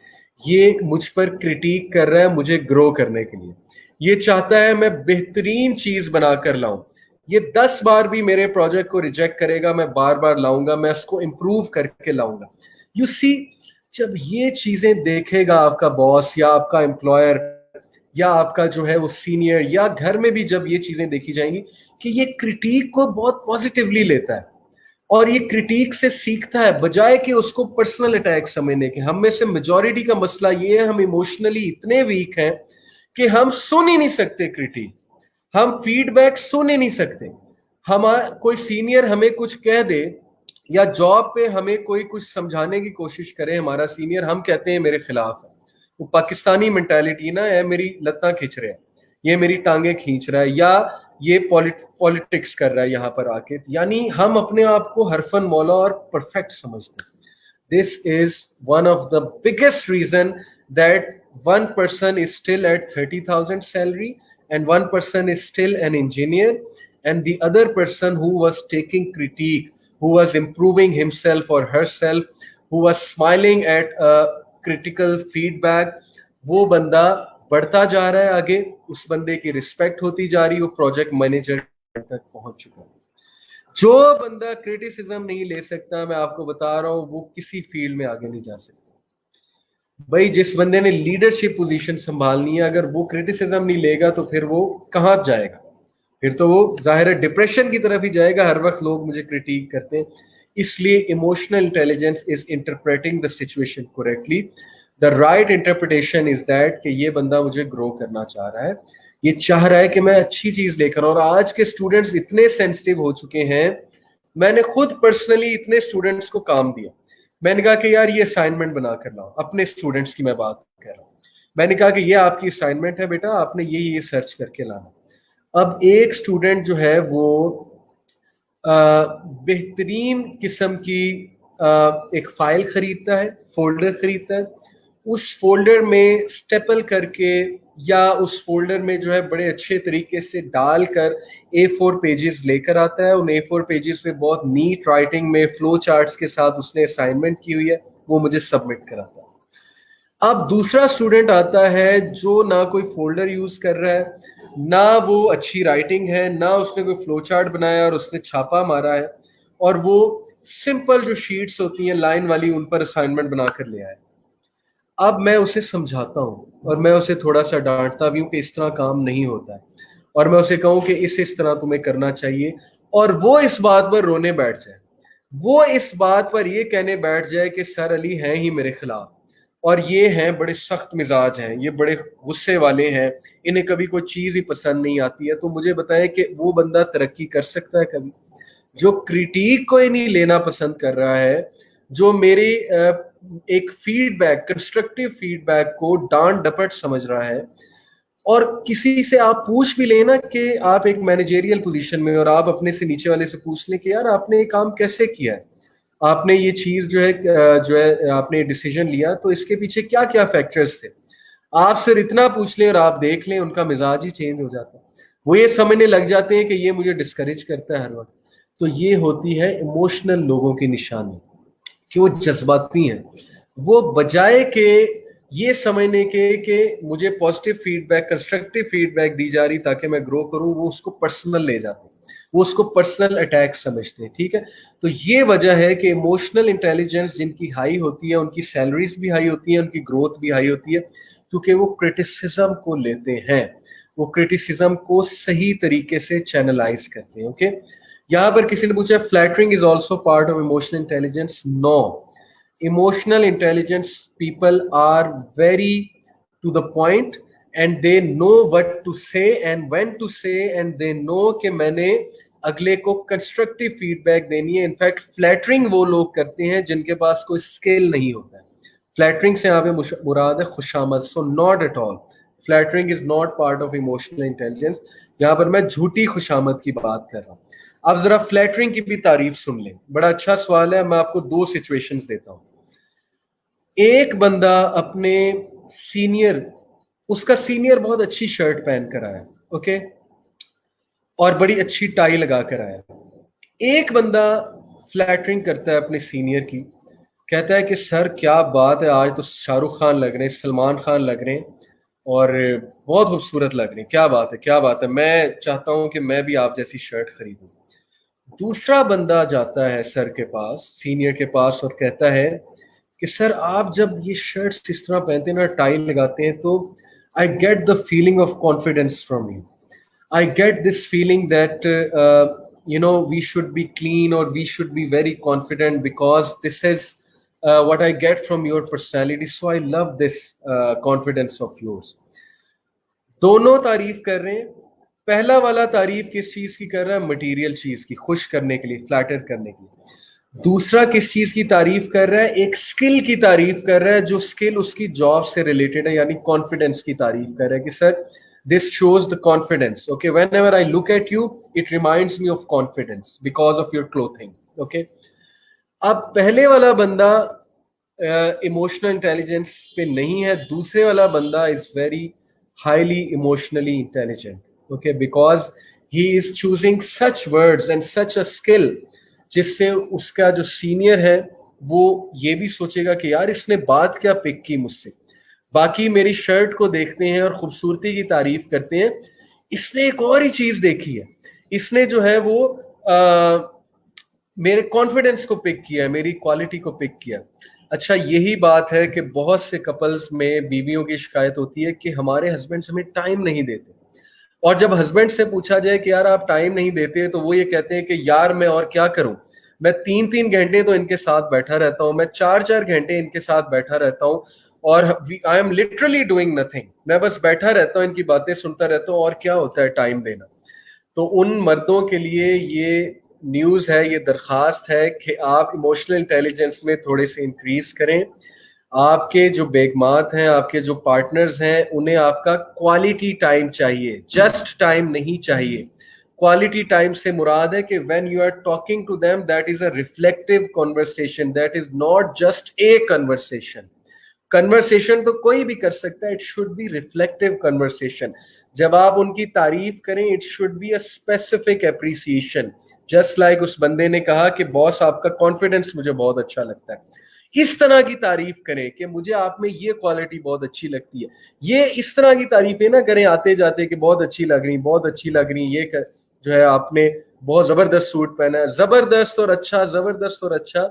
ये मुझ पर क्रिटिक कर रहा है मुझे ग्रो करने के लिए. ये चाहता है मैं बेहतरीन चीज बनाकर लाऊं. ये 10 बार भी मेरे प्रोजेक्ट को रिजेक्ट करेगा, मैं बार बार लाऊंगा, मैं उसको इंप्रूव करके लाऊंगा. यू सी, जब ये चीजें देखेगा आपका बॉस या आपका एम्प्लॉयर या आपका जो है वो सीनियर, या घर में भी जब ये चीजें देखी जाएंगी कि ये क्रिटिक को बहुत पॉजिटिवली लेता है और ये क्रिटिक से सीखता है, बजाय कि उसको पर्सनल अटैक समझने के. हम में से मेजॉरिटी का मसला ये है, हम इमोशनली इतने वीक हैं कि हम सुन ही नहीं सकते क्रिटिक, हम फीडबैक सुन ही नहीं सकते. हमारा कोई सीनियर हमें कुछ कह दे या जॉब पे हमें कोई कुछ समझाने की कोशिश करे, हमारा सीनियर, हम कहते हैं मेरे खिलाफ है. वो पाकिस्तानी मेंटालिटी ना है, मेरी लत्ता खींच रहा है, ये मेरी टांगे खींच रहा है, या ये पॉलिटिक्स कर रहा है यहाँ पर आके. यानी हम अपने आप को हरफन मौला और परफेक्ट समझते हैं. This is one of the biggest reason that one person is still at 30,000 salary and one person is still an engineer, and the other person who was taking critique, who was improving himself or herself, who was smiling at a critical feedback, वो बंदा बढ़ता जा रहा है आगे, उस बंदे की रिस्पेक्ट होती जा रही है, वो प्रोजेक्ट मैनेजर तक पहुंच चुका है. जो बंदा क्रिटिसिज्म नहीं ले सकता, मैं आपको बता रहा हूं, वो किसी फील्ड में आगे नहीं जा सकता. भाई जिस बंदे ने लीडरशिप पोजीशन संभालनी है, अगर वो क्रिटिसिज्म नहीं लेगा तो फिर वो कहाँ जाएगा? फिर तो वो जाहिर है डिप्रेशन की तरफ ही जाएगा. हर वक्त लोग मुझे क्रिटिक करते हैं. इसलिए emotional intelligence is interpreting the situation correctly. The right interpretation is that कि ये बंदा मुझे ग्रो करना चाह रहा है, ये चाह रहा है कि मैं अच्छी चीज लेकर. और आज के स्टूडेंट्स इतने सेंसिटिव हो चुके हैं, मैंने खुद पर्सनली इतने स्टूडेंट्स को काम दिया. मैंने कहा कि यार ये असाइनमेंट बना कर लाओ, अपने स्टूडेंट्स की मैं बात कर रहा हूँ. मैंने कहा कि ये आपकी असाइनमेंट है बेटा, आपने ये सर्च करके लाना. अब एक स्टूडेंट जो है वो बेहतरीन किस्म की एक फाइल खरीदता है, फोल्डर खरीदता है, उस फोल्डर में स्टेपल करके या उस फोल्डर में जो है बड़े अच्छे तरीके से डालकर A4 पेजेस लेकर आता है। उन A4 पेजेस पे बहुत नीट राइटिंग में फ्लो चार्ट्स के साथ उसने असाइनमेंट की हुई है, वो मुझे सबमिट कराता है। अब दूसरा स्टूडेंट आता है जो ना कोई फोल्डर यूज कर रहा है, ना वो अच्छी राइटिंग है, ना उसने कोई फ्लो चार्ट बनाया और उसने छापा मारा है, और वो सिंपल जो शीट्स होती हैं लाइन वाली उन पर असाइनमेंट बनाकर ले आया। अब मैं उसे समझाता हूँ और मैं उसे थोड़ा सा डांटता भी हूँ कि इस तरह काम नहीं होता है, और मैं उसे कहूँ कि इस तरह तुम्हें करना चाहिए, और वो इस बात पर रोने बैठ जाए, वो इस बात पर ये कहने बैठ जाए कि सर अली हैं ही मेरे खिलाफ, और ये हैं बड़े सख्त मिजाज हैं, ये बड़े गुस्से वाले हैं, इन्हें कभी कोई चीज ही पसंद नहीं आती है। तो मुझे बताएं कि वो बंदा तरक्की कर सकता है कभी? जो क्रिटिक को ही नहीं लेना पसंद कर रहा है, जो मेरी एक फीडबैक, कंस्ट्रक्टिव फीडबैक को डांट डपट समझ रहा है, और किसी से आप पूछ भी लेना कि आप एक मैनेजेरियल पोजीशन में, और आप अपने से नीचे वाले से पूछ लें कि यार आपने ये काम कैसे किया है, आपने ये चीज जो है आपने डिसीजन लिया तो इसके पीछे क्या क्या फैक्टर्स थे। आप सिर्फ इतना पूछ लें और आप देख लें उनका मिजाज ही चेंज हो जाता है, वो ये समझने लग जाते हैं कि ये मुझे डिस्करेज करता है हर वक्त। तो ये होती है इमोशनल लोगों की निशानी कि वो जज्बाती हैं। वो बजाय के ये समझने के कि मुझे पॉजिटिव फीडबैक, कंस्ट्रक्टिव फीडबैक दी जा रही ताकि मैं ग्रो करूं, वो उसको पर्सनल ले जाते हैं, वो उसको पर्सनल अटैक समझते हैं। ठीक है, तो ये वजह है कि इमोशनल इंटेलिजेंस जिनकी हाई होती है उनकी सैलरीज भी हाई होती है, उनकी ग्रोथ भी हाई होती है, क्योंकि वो क्रिटिसिज्म को लेते हैं, वो क्रिटिसिज्म को सही तरीके से चैनलाइज करते हैं। ओके, यहाँ पर किसी ने पूछा flattering is also part of emotional intelligence. No, emotional intelligence people are very to the point and they know what to say and when to say, and they know कि मैंने अगले को कंस्ट्रक्टिव फीडबैक देनी है। In fact flattering वो लोग करते हैं जिनके पास कोई स्किल नहीं होता है। फ्लैटरिंग से यहाँ पे मुराद है खुशामद। So not at all, flattering is not part of emotional intelligence. यहाँ पर मैं झूठी खुशामद की बात कर रहा हूँ। अब जरा फ्लैटरिंग की भी तारीफ सुन लें, बड़ा अच्छा सवाल है। मैं आपको दो सिचुएशंस देता हूँ। एक बंदा अपने सीनियर, उसका सीनियर बहुत अच्छी शर्ट पहन कर आया, ओके, और बड़ी अच्छी टाई लगा कर आया। एक बंदा फ्लैटरिंग करता है अपने सीनियर की, कहता है कि सर क्या बात है, आज तो शाहरुख खान लग रहे हैं, सलमान खान लग रहे हैं, और बहुत खूबसूरत लग रहे हैं, क्या बात है क्या बात है, मैं चाहता हूं कि मैं भी आप जैसी शर्ट खरीदूं। दूसरा बंदा जाता है सर के पास, सीनियर के पास, और कहता है कि सर आप जब ये शर्ट्स इस तरह पहनते हैं ना, टाई लगाते हैं, तो I get the feeling of confidence from you, I get this feeling that you know we should be clean or we should be very confident because this is what I get from your personality, so I love this confidence of yours। दोनों तारीफ कर रहे हैं। पहला वाला तारीफ किस चीज की कर रहा है? मटेरियल चीज की, खुश करने के लिए, फ्लैटर करने के लिए। दूसरा किस चीज की तारीफ कर रहा है? एक स्किल की तारीफ कर रहा है, जो स्किल उसकी जॉब से रिलेटेड है, यानी कॉन्फिडेंस की तारीफ कर रहा है कि sir this shows the confidence, okay, whenever I look at you it reminds me of confidence because of your clothing, okay। अब पहले वाला बंदा इमोशनल इंटेलिजेंस पे नहीं है, दूसरे वाला बंदा is very highly emotionally intelligent, okay, because he is choosing such words and such a skill जिससे उसका जो सीनियर है वो ये भी सोचेगा कि यार इसने बात क्या पिक की मुझसे, बाकी मेरी शर्ट को देखते हैं और खूबसूरती की तारीफ करते हैं, इसने एक और ही चीज देखी है, इसने जो है वो मेरे कॉन्फिडेंस को पिक किया, मेरी क्वालिटी को पिक किया। अच्छा, यही बात है कि बहुत से कपल्स में बीवियों की शिकायत होती है कि हमारे हस्बैंड्स हमें टाइम नहीं देते, और जब हस्बैंड से पूछा जाए कि यार आप टाइम नहीं देते, तो वो ये कहते हैं कि यार मैं और क्या करूं, मैं 3-3 घंटे तो इनके साथ बैठा रहता हूं, मैं 4-4 घंटे इनके साथ बैठा रहता हूं, और I am literally doing nothing, मैं बस बैठा रहता हूँ, इनकी बातें सुनता रहता हूँ, और क्या होता है टाइम देना। तो उन मर्दों के लिए ये न्यूज़ है, ये दरखास्त है कि आप इमोशनल इंटेलिजेंस में थोड़े से इंक्रीज करें। आपके जो बेगमात हैं, आपके जो पार्टनर्स हैं, उन्हें आपका क्वालिटी टाइम चाहिए, जस्ट टाइम नहीं चाहिए। क्वालिटी टाइम से मुराद है कि when you are talking to them that is a reflective conversation, that is not just a conversation. Conversation तो कोई भी कर सकता है, it should be reflective conversation. जब आप उनकी तारीफ करें, it should be a specific appreciation. Just like उस बंदे ने कहा कि बॉस आपका कॉन्फिडेंस मुझे बहुत अच्छा लगता है, इस तरह की तारीफ करें कि मुझे आप में ये क्वालिटी बहुत अच्छी लगती है. ये इस तरह की तारीफें ना करें आते जाते कि बहुत अच्छी लग रही, बहुत अच्छी लग रही, ये जो है आपने बहुत जबरदस्त सूट पहना है, जबरदस्त और अच्छा, जबरदस्त और अच्छा.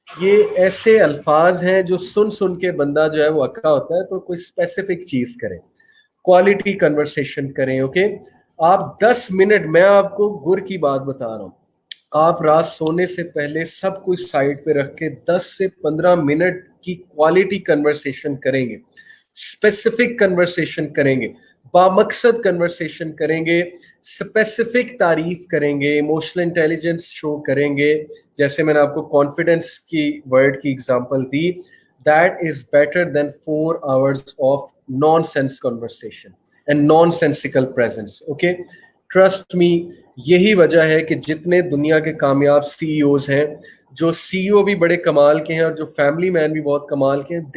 ये ऐसे अल्फाज हैं जो सुन सुन के बंदा जो है वो अक्का होता है. तो कोई स्पेसिफिक चीज करें, क्वालिटी कन्वर्सेशन करें. ओके, आप 10 मिनट, मैं आपको गुर की बात बता रहा हूं, आप रात सोने से पहले सब कुछ साइड पे रख के 10 से 15 मिनट की क्वालिटी कन्वर्सेशन करेंगे, स्पेसिफिक कन्वर्सेशन करेंगे, बामकसद कन्वर्सेशन करेंगे, स्पेसिफिक तारीफ करेंगे, इमोशनल इंटेलिजेंस शो करेंगे. जैसे मैंने आपको कॉन्फिडेंस की वर्ड की example the, that is better than 4 hours of nonsense conversation and nonsensical presence. Okay, trust me, यही वजह है कि जितने दुनिया के कामयाब सीईओज हैं, जो सीईओ भी बड़े कमाल के हैं और जो फैमिली मैन भी बहुत कमाल के हैं,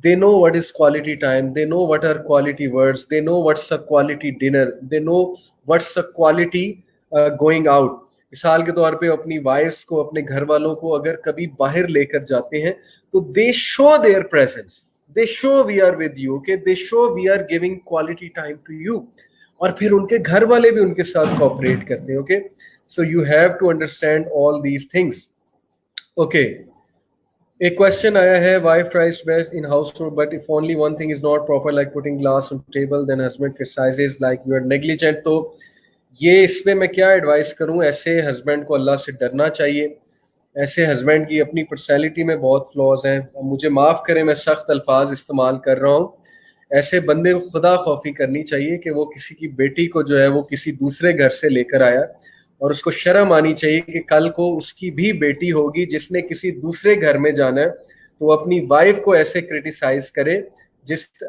they know what is quality time, they know what are quality words, they know what's a quality dinner, they know what's a quality going out. मिसाल के तौर पे अपनी वाइफ्स को, अपने घर वालों को अगर कभी बाहर लेकर जाते हैं तो they show their presence, they show we are with you, okay, they show we are giving quality time to you. और फिर उनके घर वाले भी उनके साथ कोऑपरेट करते हैं. Okay, so you have to understand all these things. Okay, एक क्वेश्चन आया है, wife tries best in household but if only one thing is not proper like putting glass on table then husband criticizes like you are negligent. तो ये इसमें मैं क्या advice करूं, ऐसे हस्बैंड को अल्लाह से डरना चाहिए. ऐसे हस्बैंड की अपनी पर्सनैलिटी में बहुत फ्लॉज हैं, मुझे माफ करें मैं सख्त अल्फाज इस्तेमाल कर रहा हूँ. ऐसे बंदे को खुदा खौफी करनी चाहिए कि वो किसी की बेटी को जो है वो किसी दूसरे घर से लेकर आया, और उसको शर्म आनी चाहिए कि कल को उसकी भी बेटी होगी जिसने किसी दूसरे घर में जाना है, तो अपनी वाइफ को ऐसे क्रिटिसाइज करे,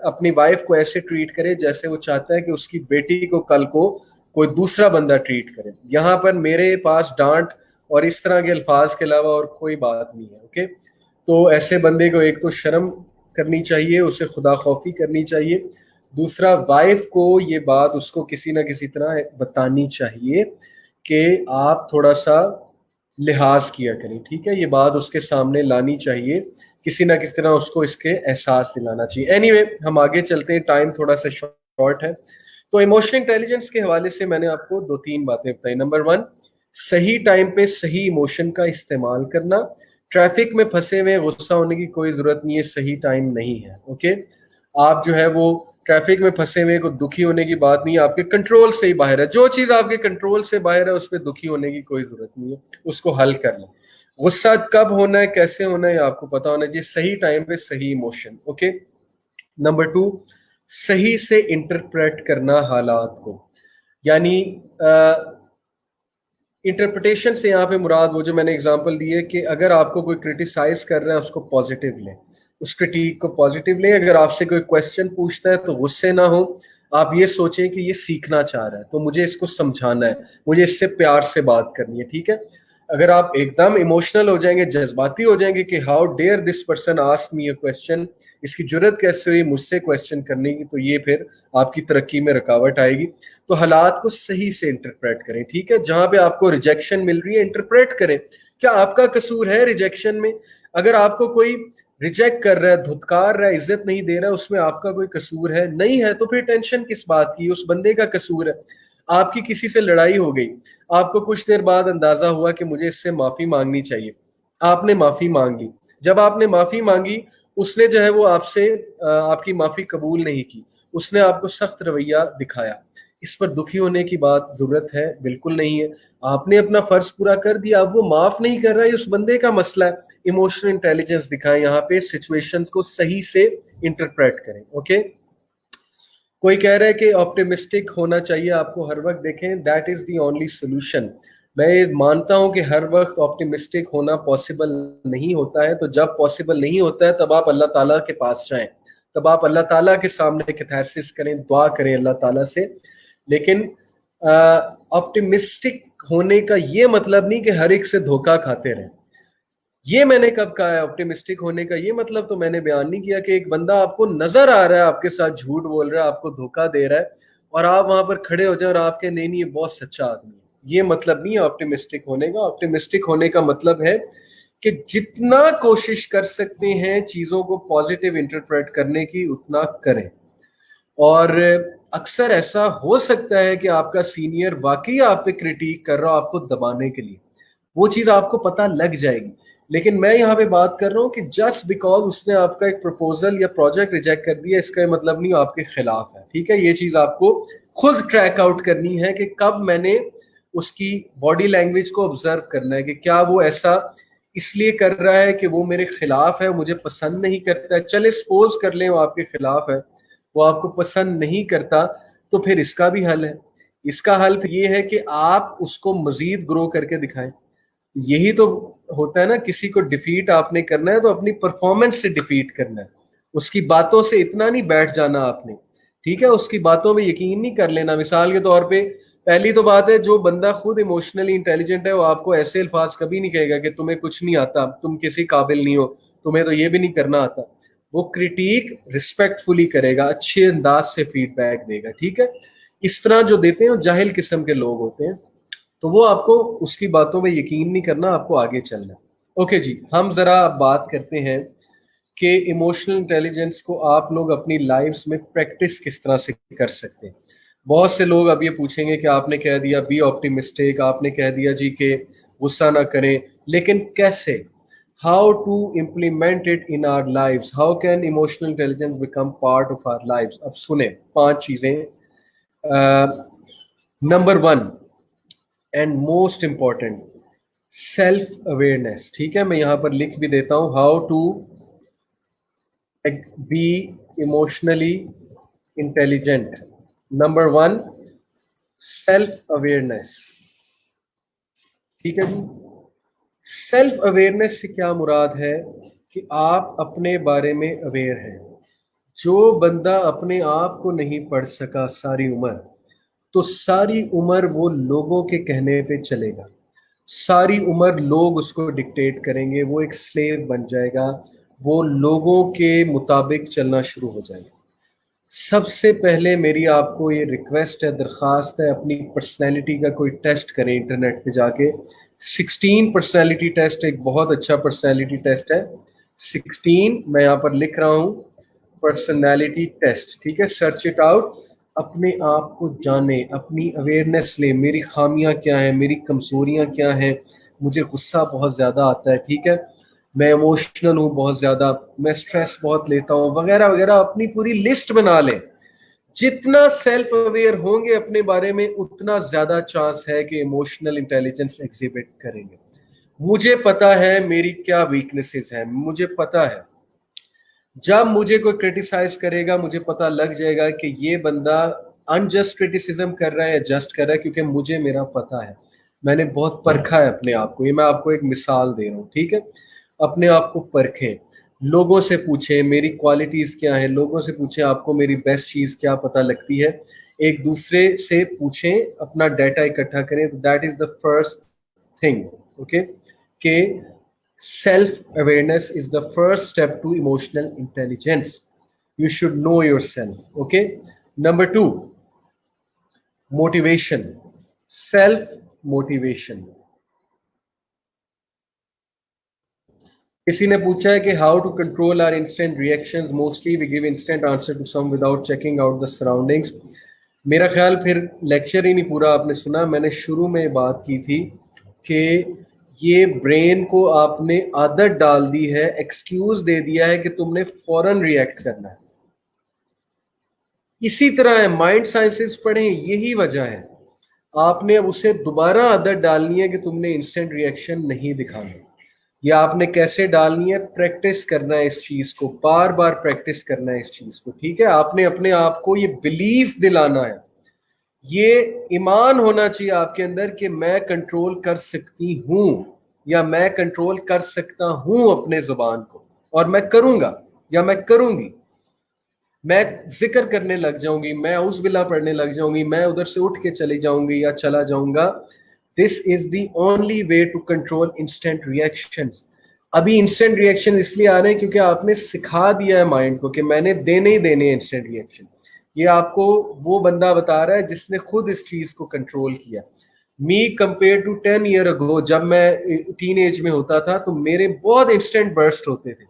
अपनी वाइफ को ऐसे ट्रीट करे जैसे वो चाहता है कि उसकी बेटी को कल को कोई दूसरा बंदा ट्रीट करे. यहाँ पर मेरे पास डांट और इस तरह के अल्फाज के अलावा और कोई बात नहीं है. ओके, तो ऐसे बंदे को एक तो शर्म करनी चाहिए, उसे खुदा खौफी करनी चाहिए. दूसरा, वाइफ को ये बात उसको किसी ना किसी तरह बतानी चाहिए कि आप थोड़ा सा लिहाज किया करें. ठीक है, ये बात उसके सामने लानी चाहिए, किसी ना किसी तरह उसको इसके एहसास दिलाना चाहिए. एनीवे, हम आगे चलते हैं, टाइम थोड़ा सा शॉर्ट है. तो इमोशनल इंटेलिजेंस के हवाले से मैंने आपको 2-3 बातें बताई. नंबर 1, सही टाइम पे सही इमोशन का इस्तेमाल करना. ट्रैफिक में फंसे हुए गुस्सा होने की कोई जरूरत नहीं है, सही टाइम नहीं है. ओके, आप जो है वो ट्रैफिक में फंसे हुए को दुखी होने की बात नहीं है, आपके कंट्रोल से ही बाहर है. जो चीज आपके कंट्रोल से बाहर है उस पर दुखी होने की कोई जरूरत नहीं है, उसको हल कर लें. गुस्सा कब होना है, कैसे होना है, आपको पता होना चाहिए. सही टाइम पे सही इमोशन. ओके. नंबर 2, सही से इंटरप्रेट करना हालात को, यानी इंटरप्रिटेशन से यहाँ पे मुराद वो जो मैंने एग्जांपल दी है कि अगर आपको कोई क्रिटिसाइज कर रहा है उसको पॉजिटिव लें, उस क्रिटिक को पॉजिटिव लें. अगर आपसे कोई क्वेश्चन पूछता है तो गुस्से ना हो, आप ये सोचें कि ये सीखना चाह रहा है तो मुझे इसको समझाना है, मुझे इससे प्यार से बात करनी है. ठीक है, अगर आप एकदम इमोशनल हो जाएंगे, जज्बाती हो जाएंगे कि how dare this person ask me a question, इसकी जरूरत कैसे हुई मुझसे क्वेश्चन करने की, तो ये फिर आपकी तरक्की में रुकावट आएगी. तो हालात को सही से इंटरप्रेट करें. ठीक है, जहां पे आपको रिजेक्शन मिल रही है इंटरप्रेट करें, क्या आपका कसूर है रिजेक्शन में? अगर आपको कोई रिजेक्ट कर रहा है, धुतकार रहा है, इज्जत नहीं दे रहा है, उसमें आपका कोई कसूर है? नहीं है, तो फिर टेंशन किस बात की, उस बंदे का कसूर है. आपकी किसी से लड़ाई हो गई, आपको कुछ देर बाद अंदाजा हुआ कि मुझे इससे माफी मांगनी चाहिए, आपने माफी मांग ली. जब आपने माफी मांगी, उसने जो है वो आपसे आपकी माफी कबूल नहीं की, उसने आपको सख्त रवैया दिखाया, इस पर दुखी होने की बात जरूरत है? बिल्कुल नहीं है. आपने अपना फर्ज पूरा कर दिया, अब वो माफ नहीं कर रहा है, उस बंदे का मसला है. इमोशनल इंटेलिजेंस दिखाएं, यहाँ पे सिचुएशंस को सही से इंटरप्रेट करें. ओके, कोई कह रहा है कि ऑप्टिमिस्टिक होना चाहिए आपको हर वक्त, देखें that is the only solution. मैं ये मानता हूं कि हर वक्त ऑप्टिमिस्टिक होना पॉसिबल नहीं होता है, तो जब पॉसिबल नहीं होता है तब आप अल्लाह ताला के पास जाएं, तब आप अल्लाह ताला के सामने कैथारसिस करें, दुआ करें अल्लाह ताला से. लेकिन ऑप्टिमिस्टिक होने का ये मतलब नहीं कि हर एक से धोखा खाते रहें। ये मैंने कब कहा है? ऑप्टिमिस्टिक होने का ये मतलब तो मैंने बयान नहीं किया कि एक बंदा आपको नजर आ रहा है आपके साथ झूठ बोल रहा है, आपको धोखा दे रहा है, और आप वहां पर खड़े हो जाए और आपके नहीं नहीं ये बहुत सच्चा आदमी है। ये मतलब नहीं है ऑप्टिमिस्टिक होने का। ऑप्टिमिस्टिक होने का मतलब है कि जितना कोशिश कर सकते हैं चीजों को पॉजिटिव इंटरप्रेट करने की, उतना करें। और अक्सर ऐसा हो सकता है कि आपका सीनियर वाकई आप पे क्रिटिक कर रहा हो आपको दबाने के लिए, वो चीज आपको पता लग जाएगी। लेकिन मैं यहाँ पे बात कर रहा हूँ कि जस्ट बिकॉज उसने आपका एक प्रपोजल या प्रोजेक्ट रिजेक्ट कर दिया, इसका मतलब नहीं आपके खिलाफ है। ठीक है, ये चीज आपको खुद ट्रैक आउट करनी है कि कब मैंने उसकी बॉडी लैंग्वेज को ऑब्जर्व करना है कि क्या वो ऐसा इसलिए कर रहा है कि वो मेरे खिलाफ है, मुझे पसंद नहीं करता है। चले सपोज कर लें वो आपके खिलाफ है, वो आपको पसंद नहीं करता, तो फिर इसका भी हल है। इसका हल ये है कि आप उसको मजीद ग्रो करके दिखाएं। यही तो होता है ना, किसी को डिफीट आपने करना है तो अपनी परफॉर्मेंस से डिफीट करना है, उसकी बातों से इतना नहीं बैठ जाना आपने। ठीक है, उसकी बातों में यकीन नहीं कर लेना। मिसाल के तौर पे पहली तो बात है, जो बंदा खुद इमोशनली इंटेलिजेंट है वो आपको ऐसे अल्फाज कभी नहीं कहेगा कि तुम्हें कुछ नहीं आता, तुम किसी काबिल नहीं हो, तुम्हें तो ये भी नहीं करना आता। वो क्रिटिक रिस्पेक्टफुली करेगा, अच्छे अंदाज से फीडबैक देगा। ठीक है, इस तरह जो देते हैं वो जाहिल किस्म के लोग होते हैं, तो वो आपको उसकी बातों में यकीन नहीं करना, आपको आगे चलना। ओके जी, हम जरा बात करते हैं कि इमोशनल इंटेलिजेंस को आप लोग अपनी लाइफ्स में प्रैक्टिस किस तरह से कर सकते हैं। बहुत से लोग अब ये पूछेंगे कि आपने कह दिया बी ऑप्टिमिस्टिक, आपने कह दिया जी कि गुस्सा ना करें, लेकिन कैसे? How to implement it in our lives? How can emotional intelligence become part of our lives? अब सुने 5 चीजें। Number 1 and most important, self awareness. ठीक है, मैं यहां पर लिख भी देता हूं, how to be emotionally intelligent. Number 1, self awareness. ठीक है जी, सेल्फ अवेयरनेस से क्या मुराद है कि आप अपने बारे में अवेयर हैं। जो बंदा अपने आप को नहीं पढ़ सका सारी उम्र, तो सारी उम्र वो लोगों के कहने पे चलेगा, सारी उम्र लोग उसको डिक्टेट करेंगे, वो एक स्लेव बन जाएगा, वो लोगों के मुताबिक चलना शुरू हो जाएगा। सबसे पहले मेरी आपको ये रिक्वेस्ट है, दरख्वास्त है, अपनी पर्सनैलिटी का कोई टेस्ट करें इंटरनेट पे जाके। 16 पर्सनैलिटी टेस्ट एक बहुत अच्छा पर्सनैलिटी टेस्ट है। 16 मैं यहाँ पर लिख रहा हूँ, पर्सनैलिटी टेस्ट। ठीक है, सर्च इट आउट। अपने आप को जाने, अपनी अवेयरनेस ले, मेरी खामियां क्या हैं, मेरी कमजोरियां क्या हैं, मुझे गुस्सा बहुत ज़्यादा आता है, ठीक है, मैं इमोशनल हूँ बहुत ज़्यादा, मैं स्ट्रेस बहुत लेता हूँ, वगैरह वगैरह। अपनी पूरी लिस्ट बना लें। जितना सेल्फ अवेयर होंगे अपने बारे में, उतना ज़्यादा चांस है कि इमोशनल इंटेलिजेंस एग्जिबिट करेंगे। मुझे पता है मेरी क्या वीकनेसेस हैं, मुझे पता है जब मुझे कोई क्रिटिसाइज करेगा मुझे पता लग जाएगा कि ये बंदा अनजस्ट क्रिटिसिज्म कर रहा है या जस्ट कर रहा है, क्योंकि मुझे मेरा पता है, मैंने बहुत परखा है अपने आप को। ये मैं आपको एक मिसाल दे रहा हूँ। ठीक है, अपने आप को परखें, लोगों से पूछें मेरी क्वालिटीज क्या है, लोगों से पूछें आपको मेरी बेस्ट चीज क्या पता लगती है, एक दूसरे से पूछें, अपना डाटा इकट्ठा करें। That is the first thing. Okay, के self awareness is the first step to emotional intelligence. You should know yourself. Okay, number 2, motivation, self motivation. किसी ने पूछा है कि how to control our instant reactions, mostly we give instant answer to some without checking out the surroundings. मेरा ख्याल फिर lecture ही नहीं पूरा आपने सुना। मैंने शुरू में बात की थी कि ये ब्रेन को आपने आदत डाल दी है, एक्सक्यूज दे दिया है कि तुमने फौरन रिएक्ट करना है। इसी तरह है, माइंड साइंसेस पढ़ें, यही वजह है। आपने अब उसे दोबारा आदत डालनी है कि तुमने इंस्टेंट रिएक्शन नहीं दिखाना। या आपने कैसे डालनी है? प्रैक्टिस करना है इस चीज को, बार बार प्रैक्टिस करना है इस चीज को। ठीक है, आपने अपने आप को ये बिलीफ दिलाना है, ये ईमान होना चाहिए आपके अंदर कि मैं कंट्रोल कर सकती हूं या मैं कंट्रोल कर सकता हूं अपने जुबान को, और मैं करूंगा या मैं करूंगी। मैं जिक्र करने लग जाऊंगी, मैं उस बिला पढ़ने लग जाऊंगी, मैं उधर से उठ के चली जाऊंगी या चला जाऊंगा। This is the only way to control instant reactions. अभी इंस्टेंट रिएक्शन इसलिए आ रहे हैं क्योंकि आपने सिखा दिया है माइंड को कि मैंने देने ही देने इंस्टेंट रिएक्शन। ये आपको वो बंदा बता रहा है जिसने खुद इस चीज को कंट्रोल किया। मी कंपेयर टू 10 ईयर अगो, जब मैं टीन एज में होता था तो मेरे बहुत इंस्टेंट बर्स्ट होते थे,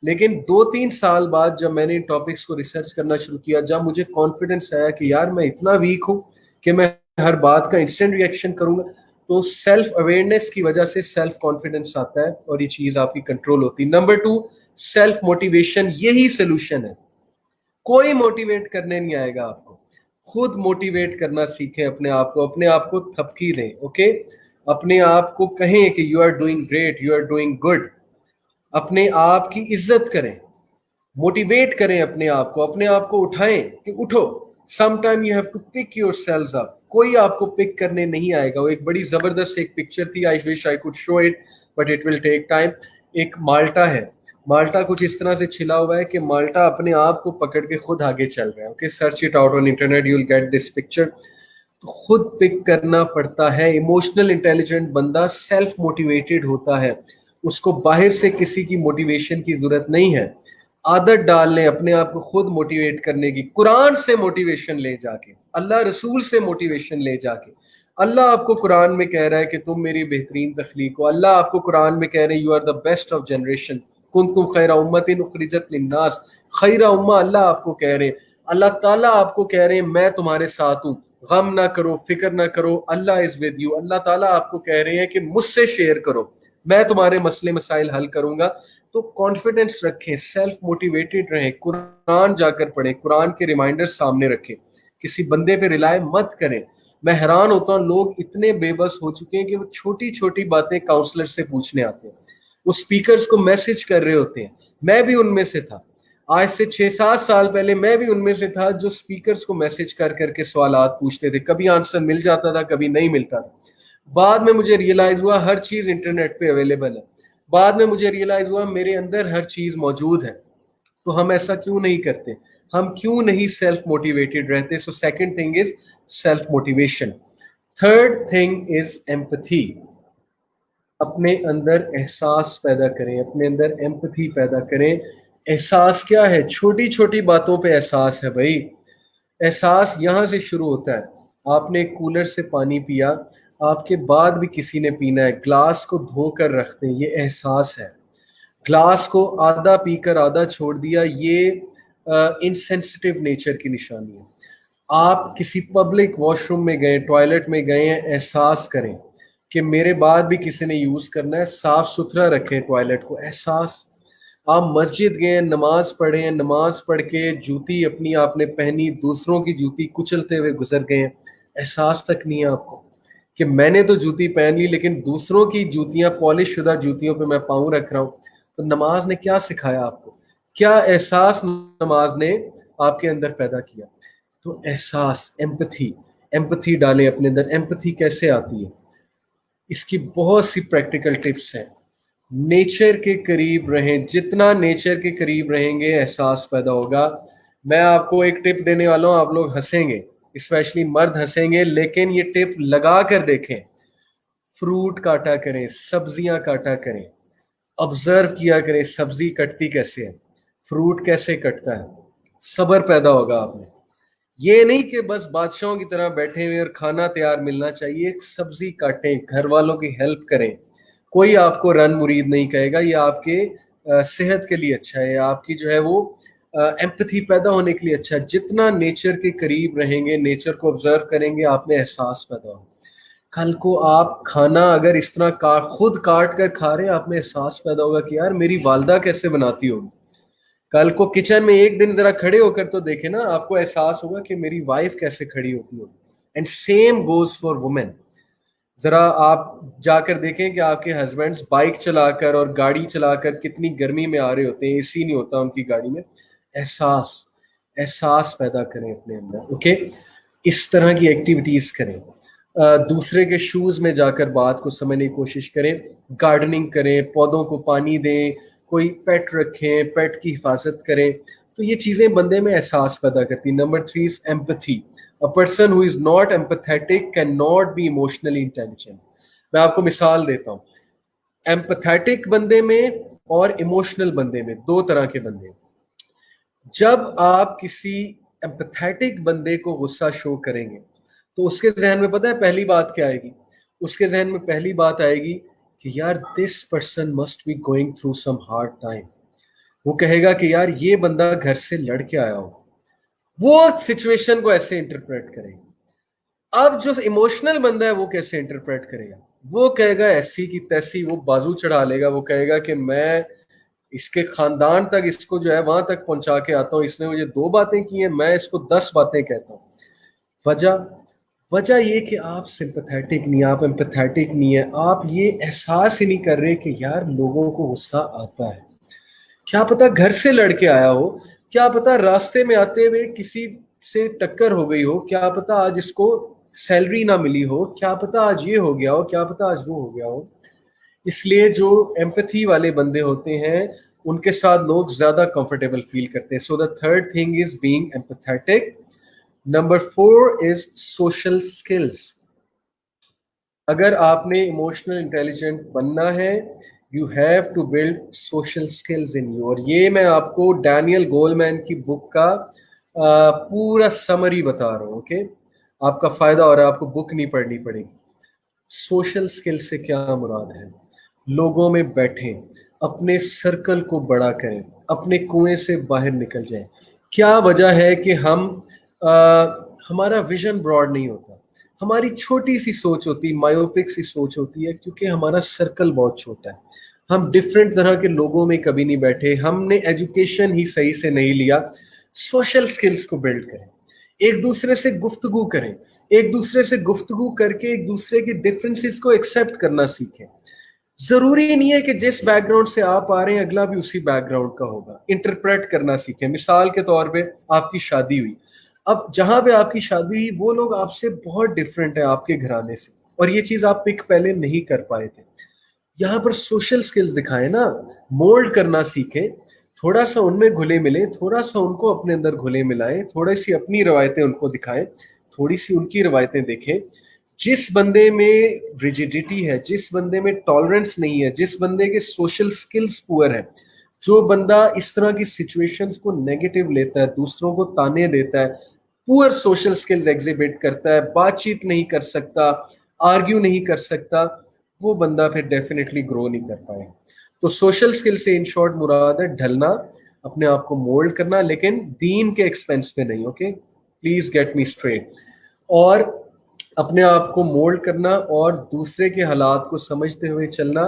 लेकिन 2-3 साल बाद जब मैंने इन टॉपिक्स को रिसर्च करना शुरू किया, जब मुझे कॉन्फिडेंस आया कि यार मैं इतना वीक हूं कि मैं हर बात का इंस्टेंट रिएक्शन करूंगा, तो सेल्फ अवेयरनेस की वजह से सेल्फ कॉन्फिडेंस आता है और ये चीज आपकी कंट्रोल होती है। नंबर 2, सेल्फ मोटिवेशन, यही सोल्यूशन है। कोई मोटिवेट करने नहीं आएगा आपको, खुद मोटिवेट करना सीखें अपने आप को थपकी दें। ओके, अपने आप को कहें कि you are doing great, you are doing good, अपने आप की इज्जत करें, मोटिवेट करें अपने आप को उठाएं कि उठो। Some time you have to pick yourselves up, कोई आपको पिक करने नहीं आएगा। वो एक बड़ी जबरदस्त एक पिक्चर थी, I wish I could show it but it will take time. एक माल्टा है, माल्टा कुछ इस तरह से छिला हुआ है कि माल्टा अपने आप को पकड़ के खुद आगे चल रहा है। Okay, search it out on internet, you will get this picture. तो खुद पिक करना पड़ता है। इमोशनल इंटेलिजेंट बंदा सेल्फ मोटिवेटेड होता है, उसको बाहर से किसी की मोटिवेशन की जरूरत नहीं है। आदत डाल लें अपने आप को खुद मोटिवेट करने की, कुरान से मोटिवेशन ले जाके, अल्लाह रसूल से मोटिवेशन ले जाके। अल्लाह आपको कुरान में कह रहा है कि तुम मेरी बेहतरीन तख्लीक हो। अल्लाह आपको कुरान में कह रहे हैं you are the best of generation, कुंतुम खैरा उम्मतिन उखरिजत लिन्नास, खैरा उम्मा अल्लाह आपको कह रहे हैं। अल्लाह ताला आपको कह रहे हैं मैं तुम्हारे साथ हूँ, गम ना करो, फिक्र ना करो, अल्लाह इज विद यू। अल्लाह ताला आपको कह रहे हैं कि मुझसे शेयर करो, मैं तुम्हारे मसले मसाइल हल करूंगा। तो कॉन्फिडेंस रखें, सेल्फ मोटिवेटेड रहें, कुरान जाकर पढ़ें, कुरान के रिमाइंडर्स सामने रखें, किसी बंदे पे रिलाय मत करें। मैं हैरान होता हूँ, लोग इतने बेबस हो चुके हैं कि वो छोटी छोटी बातें काउंसलर से पूछने आते हैं, वो स्पीकर्स को मैसेज कर रहे होते हैं। मैं भी उनमें से था, आज से 6-7 साल पहले मैं भी उनमें से था जो स्पीकर्स को मैसेज कर करके सवालात पूछते थे। कभी आंसर मिल जाता था, कभी नहीं मिलता था। बाद में मुझे रियलाइज हुआ हर चीज इंटरनेट पे अवेलेबल है। बाद में मुझे रियलाइज हुआ मेरे अंदर हर चीज मौजूद है। तो हम ऐसा क्यों नहीं करते, हम क्यों नहीं सेल्फ मोटिवेटेड रहते? So second thing is self motivation. Third thing is empathy. अपने अंदर एहसास पैदा करें, अपने अंदर एम्पैथी पैदा करें। एहसास क्या है? छोटी छोटी बातों पे एहसास है भाई। एहसास यहाँ से शुरू होता है। आपने एक कूलर से पानी पिया, आपके बाद भी किसी ने पीना है, ग्लास को धोकर रखते हैं, ये एहसास है। ग्लास को आधा पीकर आधा छोड़ दिया, ये इनसेंसिटिव नेचर की निशानी है। आप किसी पब्लिक वॉशरूम में गए, टॉयलेट में गए हैं, एहसास करें कि मेरे बाद भी किसी ने यूज करना है, साफ सुथरा रखें टॉयलेट को, एहसास। आप मस्जिद गए, नमाज पढ़े हैं, नमाज पढ़ के जूती अपनी आपने पहनी, दूसरों की जूती कुचलते हुए गुजर गए हैं, एहसास तक नहीं है आपको कि मैंने तो जूती पहन ली लेकिन दूसरों की जूतियां, पॉलिश शुदा जूतियों पे मैं पाँव रख रहा हूँ। तो नमाज ने क्या सिखाया आपको? क्या एहसास नमाज ने आपके अंदर पैदा किया? तो एहसास, एम्पैथी, एम्पैथी डालें अपने अंदर। एम्पैथी कैसे आती है? इसकी बहुत सी प्रैक्टिकल टिप्स हैं। नेचर के करीब रहें, जितना नेचर के करीब रहेंगे एहसास पैदा होगा। मैं आपको एक टिप देने वाला हूँ, आप लोग हंसेंगे, स्पेशली मर्द हंसेंगे, लेकिन ये टिप लगा कर देखें। फ्रूट काटा करें, सब्जियां काटा करें, ऑब्जर्व किया करें सब्जी कटती कैसे है, फ्रूट कैसे कटता है, सब्र पैदा होगा आप में। ये नहीं कि बस बादशाहों की तरह बैठे हुए और खाना तैयार मिलना चाहिए। एक सब्जी काटें, घर वालों की हेल्प करें। कोई आपको रन मुरीद नहीं कहेगा, ये आपके सेहत के लिए अच्छा है, आपकी जो है वो एम्पैथी पैदा होने के लिए अच्छा है। जितना नेचर के करीब रहेंगे, नेचर को ऑब्जर्व करेंगे, आप में एहसास पैदा होगा। कल को आप खाना अगर इस तरह खुद काट कर खा रहे हैं, आप में एहसास पैदा होगा कि यार मेरी वालदा कैसे बनाती होगी। कल को किचन में एक दिन जरा खड़े होकर तो देखे ना, आपको एहसास होगा कि मेरी वाइफ कैसे खड़ी होती होगी। And same goes for women. जरा आप जाकर देखें कि आपके हस्बैंड्स बाइक चलाकर और गाड़ी चलाकर कितनी गर्मी में आ रहे होते हैं, एसी नहीं होता उनकी गाड़ी में। एहसास, एहसास पैदा करें अपने अंदर। ओके, इस तरह की एक्टिविटीज करें। दूसरे के शूज में जाकर बात को समझने की कोशिश करें। गार्डनिंग करें, पौधों को पानी दें, कोई पेट रखें, पेट की हिफाजत करें। तो ये चीजें बंदे में एहसास पैदा करती हैं। Number 3 is empathy. A person who is not empathetic can not be emotionally intelligent. मैं आपको मिसाल देता हूँ, एम्पैथेटिक बंदे में और इमोशनल बंदे में दो तरह के बंदे। जब आप किसी एम्पैथेटिक बंदे को गुस्सा शो करेंगे तो उसके जहन में पता है पहली बात क्या आएगी? उसके जहन में पहली बात आएगी कि यार this person must be going through some hard time. वो कहेगा कि यार ये बंदा घर से लड़ के आया हो, वो सिचुएशन को ऐसे इंटरप्रेट करेगा। अब जो इमोशनल बंदा है वो कैसे इंटरप्रेट करेगा? वो कहेगा ऐसी की तैसी, वो बाजू चढ़ा लेगा, वो कहेगा कि मैं इसके खानदान तक इसको जो है वहां तक पहुंचा के आता हूँ, इसने मुझे 2 बातें की हैं, मैं इसको 10 बातें कहता हूँ। वजह ये कि आप सिंपैथेटिक नहीं, आप एम्पैथेटिक नहीं है, आप ये एहसास ही नहीं कर रहे कि यार लोगों को गुस्सा आता है। क्या पता घर से लड़के आया हो, क्या पता रास्ते में आते हुए किसी से टक्कर हो गई हो, क्या पता आज इसको सैलरी ना मिली हो, क्या पता आज ये हो गया हो, क्या पता आज वो हो गया हो। इसलिए जो एम्पैथी वाले बंदे होते हैं उनके साथ लोग ज्यादा कंफर्टेबल फील करते हैं। So the third thing is being empathetic. Number 4 is social skills. अगर आपने इमोशनल इंटेलिजेंट बनना है, you have to build social skills in you. और ये मैं आपको डैनियल गोलमैन की बुक का पूरा समरी बता रहा हूँ। ओके, आपका फायदा हो रहा है, आपको बुक नहीं पढ़नी पड़ेगी। सोशल स्किल से क्या मुराद है? लोगों में बैठें, अपने सर्कल को बड़ा करें, अपने कुएं से बाहर निकल जाएं। क्या वजह है कि हमारा विजन ब्रॉड नहीं होता, हमारी छोटी सी सोच होती, मायोपिक सी सोच होती है, क्योंकि हमारा सर्कल बहुत छोटा है। हम डिफरेंट तरह के लोगों में कभी नहीं बैठे, हमने एजुकेशन ही सही से नहीं लिया। सोशल स्किल्स को बिल्ड करें, एक दूसरे से गुफ्तगू करें, एक दूसरे से गुफ्तगू करके एक दूसरे के डिफरेंसेस को एक्सेप्ट करना सीखें। जरूरी नहीं है कि जिस बैकग्राउंड से आप आ रहे हैं अगला भी उसी बैकग्राउंड का होगा। इंटरप्रेट करना सीखें। मिसाल के तौर पे आपकी शादी हुई, अब जहां पे आपकी शादी हुई वो लोग आपसे बहुत डिफरेंट है आपके घराने से, और ये चीज आप पिक पहले नहीं कर पाए थे। यहाँ पर सोशल स्किल्स दिखाएं ना, मोल्ड करना सीखें, थोड़ा सा उनमें घुले मिले, थोड़ा सा उनको अपने अंदर घुले मिलाएं, थोड़ी सी अपनी रवायतें उनको दिखाएं, थोड़ी सी उनकी रवायतें देखें। जिस बंदे में रिजिडिटी है, जिस बंदे में टॉलरेंस नहीं है, जिस बंदे के सोशल स्किल्स पुअर है, जो बंदा इस तरह की सिचुएशंस को नेगेटिव लेता है, दूसरों को ताने देता है, पुअर सोशल स्किल्स एग्जिबिट करता है, बातचीत नहीं कर सकता, आर्ग्यू नहीं कर सकता, वो बंदा फिर डेफिनेटली ग्रो नहीं कर पाएगा। तो सोशल स्किल से इन शॉर्ट मुराद है ढलना, अपने आप को मोल्ड करना, लेकिन दीन के एक्सपेंस पे नहीं। Okay, please get me straight. और अपने आप को मोल्ड करना और दूसरे के हालात को समझते हुए चलना,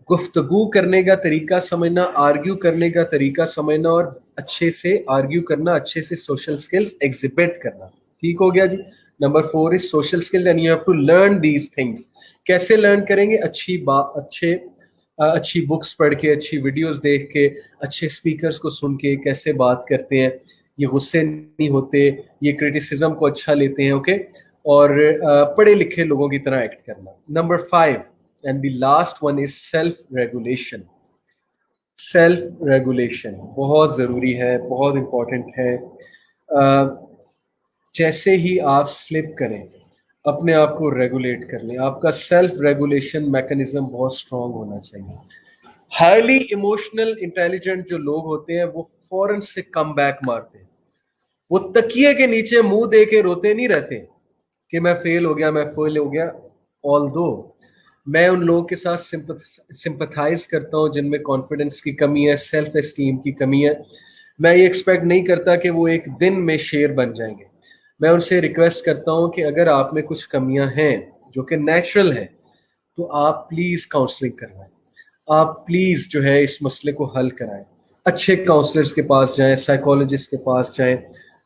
गुफ्तगू करने का तरीका समझना, आर्ग्यू करने का तरीका समझना, और अच्छे से आर्ग्यू करना, अच्छे से सोशल स्किल्स एग्जिबिट करना। ठीक हो गया जी। Number 4 is social skills and you have to learn these things. कैसे लर्न करेंगे? अच्छी बुक्स पढ़ के, अच्छी वीडियोस देख के, अच्छे स्पीकर्स को सुन के, कैसे बात करते हैं, ये गुस्से नहीं होते, ये क्रिटिसिज्म को अच्छा लेते हैं। ओके, और पढ़े लिखे लोगों की तरह एक्ट करना। Number 5 and the last one is self regulation. Self regulation बहुत ज़रूरी है, बहुत इंपॉर्टेंट है। जैसे ही आप स्लिप करें, अपने आप को रेगुलेट कर लें। आपका सेल्फ रेगुलेशन मैकेनिज्म बहुत स्ट्रांग होना चाहिए। हाईली इमोशनल इंटेलिजेंट जो लोग होते हैं वो फौरन से कम बैक मारते हैं। वो तकिए के नीचे मुंह दे के रोते नहीं रहते कि मैं फेल हो गया, मैं फेल हो गया। ऑल्दो मैं उन लोगों के साथ सिंपथाइज करता हूँ जिनमें कॉन्फिडेंस की कमी है, सेल्फ एस्टीम की कमी है। मैं ये एक्सपेक्ट नहीं करता कि वो एक दिन में शेर बन जाएंगे। मैं उनसे रिक्वेस्ट करता हूँ कि अगर आप में कुछ कमियां हैं जो कि नेचुरल है, तो आप प्लीज काउंसलिंग करवाएं, आप प्लीज जो है इस मसले को हल कराएं। अच्छे काउंसलर्स के पास जाएं, साइकोलॉजिस्ट के पास जाएं,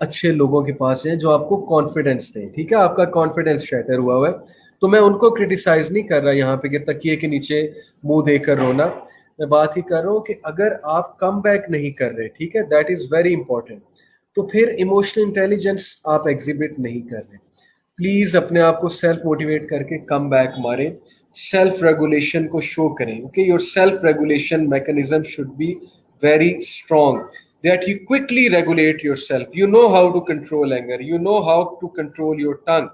अच्छे लोगों के पास जाएं जो आपको कॉन्फिडेंस दें। ठीक है, आपका कॉन्फिडेंस शैटर हुआ है, तो मैं उनको क्रिटिसाइज नहीं कर रहा यहाँ पे कि तकिए के नीचे मुंह देकर रोना। मैं बात ही कर रहा हूँ कि अगर आप कम बैक नहीं कर रहे, ठीक है, दैट इज वेरी इंपॉर्टेंट, तो फिर इमोशनल इंटेलिजेंस आप एग्जिबिट नहीं कर रहे। प्लीज अपने आप को सेल्फ मोटिवेट करके कम बैक मारें, सेल्फ रेगुलेशन को शो करें। Okay, your self regulation mechanism should be very strong. that you quickly regulate yourself. You know how to control anger. You know how to control your tongue.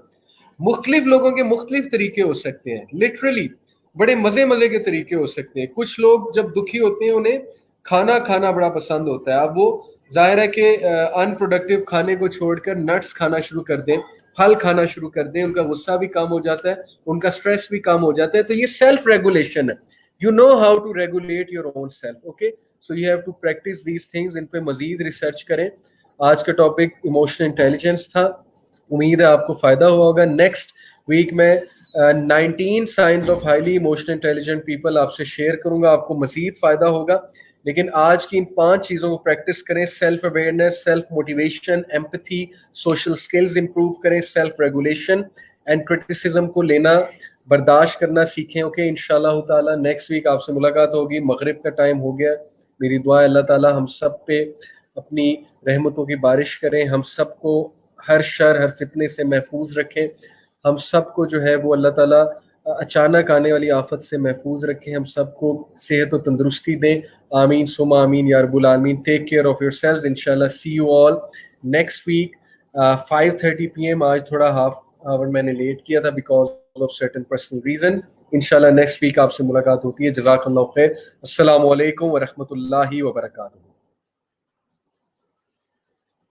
मुख्तलिफ लोगों के मुख्तलिफ तरीके हो सकते हैं, लिटरली बड़े मजे मजे के तरीके हो सकते हैं. कुछ लोग जब दुखी होते हैं उन्हें खाना खाना बड़ा पसंद होता है. अब वो जाहिर है कि अनप्रोडक्टिव खाने को छोड़कर नट्स खाना शुरू कर दें, फल खाना शुरू कर दें, उनका गुस्सा भी कम हो जाता है, उनका स्ट्रेस भी कम हो जाता है. तो ये सेल्फ रेगुलेशन है. You know how to regulate your own self. Okay, so you have to practice these things. इन पे मजीद रिसर्च करें. आज का टॉपिक इमोशनल इंटेलिजेंस था. उम्मीद है आपको फायदा हुआ होगा. नेक्स्ट वीक में 19 science of highly emotional intelligent people आपसे शेयर करूंगा. आपको मजीद फायदा होगा. लेकिन आज की इन 5 चीज़ों को प्रैक्टिस करें. Self awareness, self motivation, empathy, social skills improve करें, सेल्फ रेगुलेशन एंड क्रिटिसिज्म को लेना बर्दाश्त करना सीखें. ओके, इंशाल्लाह ताला नेक्स्ट वीक आपसे मुलाकात होगी. मगरिब का टाइम हो गया. मेरी दुआ है अल्लाह ताला हम सब पे अपनी रहमतों की बारिश करें, हम सबको हर शर हर फितने से महफूज रखें, हम सबको जो है वो अल्लाह ताला अचानक आने वाली आफत से महफूज रखें, हम सबको सेहत और तंदुरुस्ती दें. आमीन सुमा आमीन या रब्बुल आमीन. Take care of yourselves. इंशाल्लाह see you all next week 5:30 PM. आज थोड़ा हाफ आवर मैंने लेट किया था because of certain personal reason. इंशाल्लाह नेक्स्ट वीक आपसे मुलाकात होती है. जज़ाकल्लाहु खैर. अस्सलामु अलैकुम व रहमतुल्लाहि व बरकातुहू.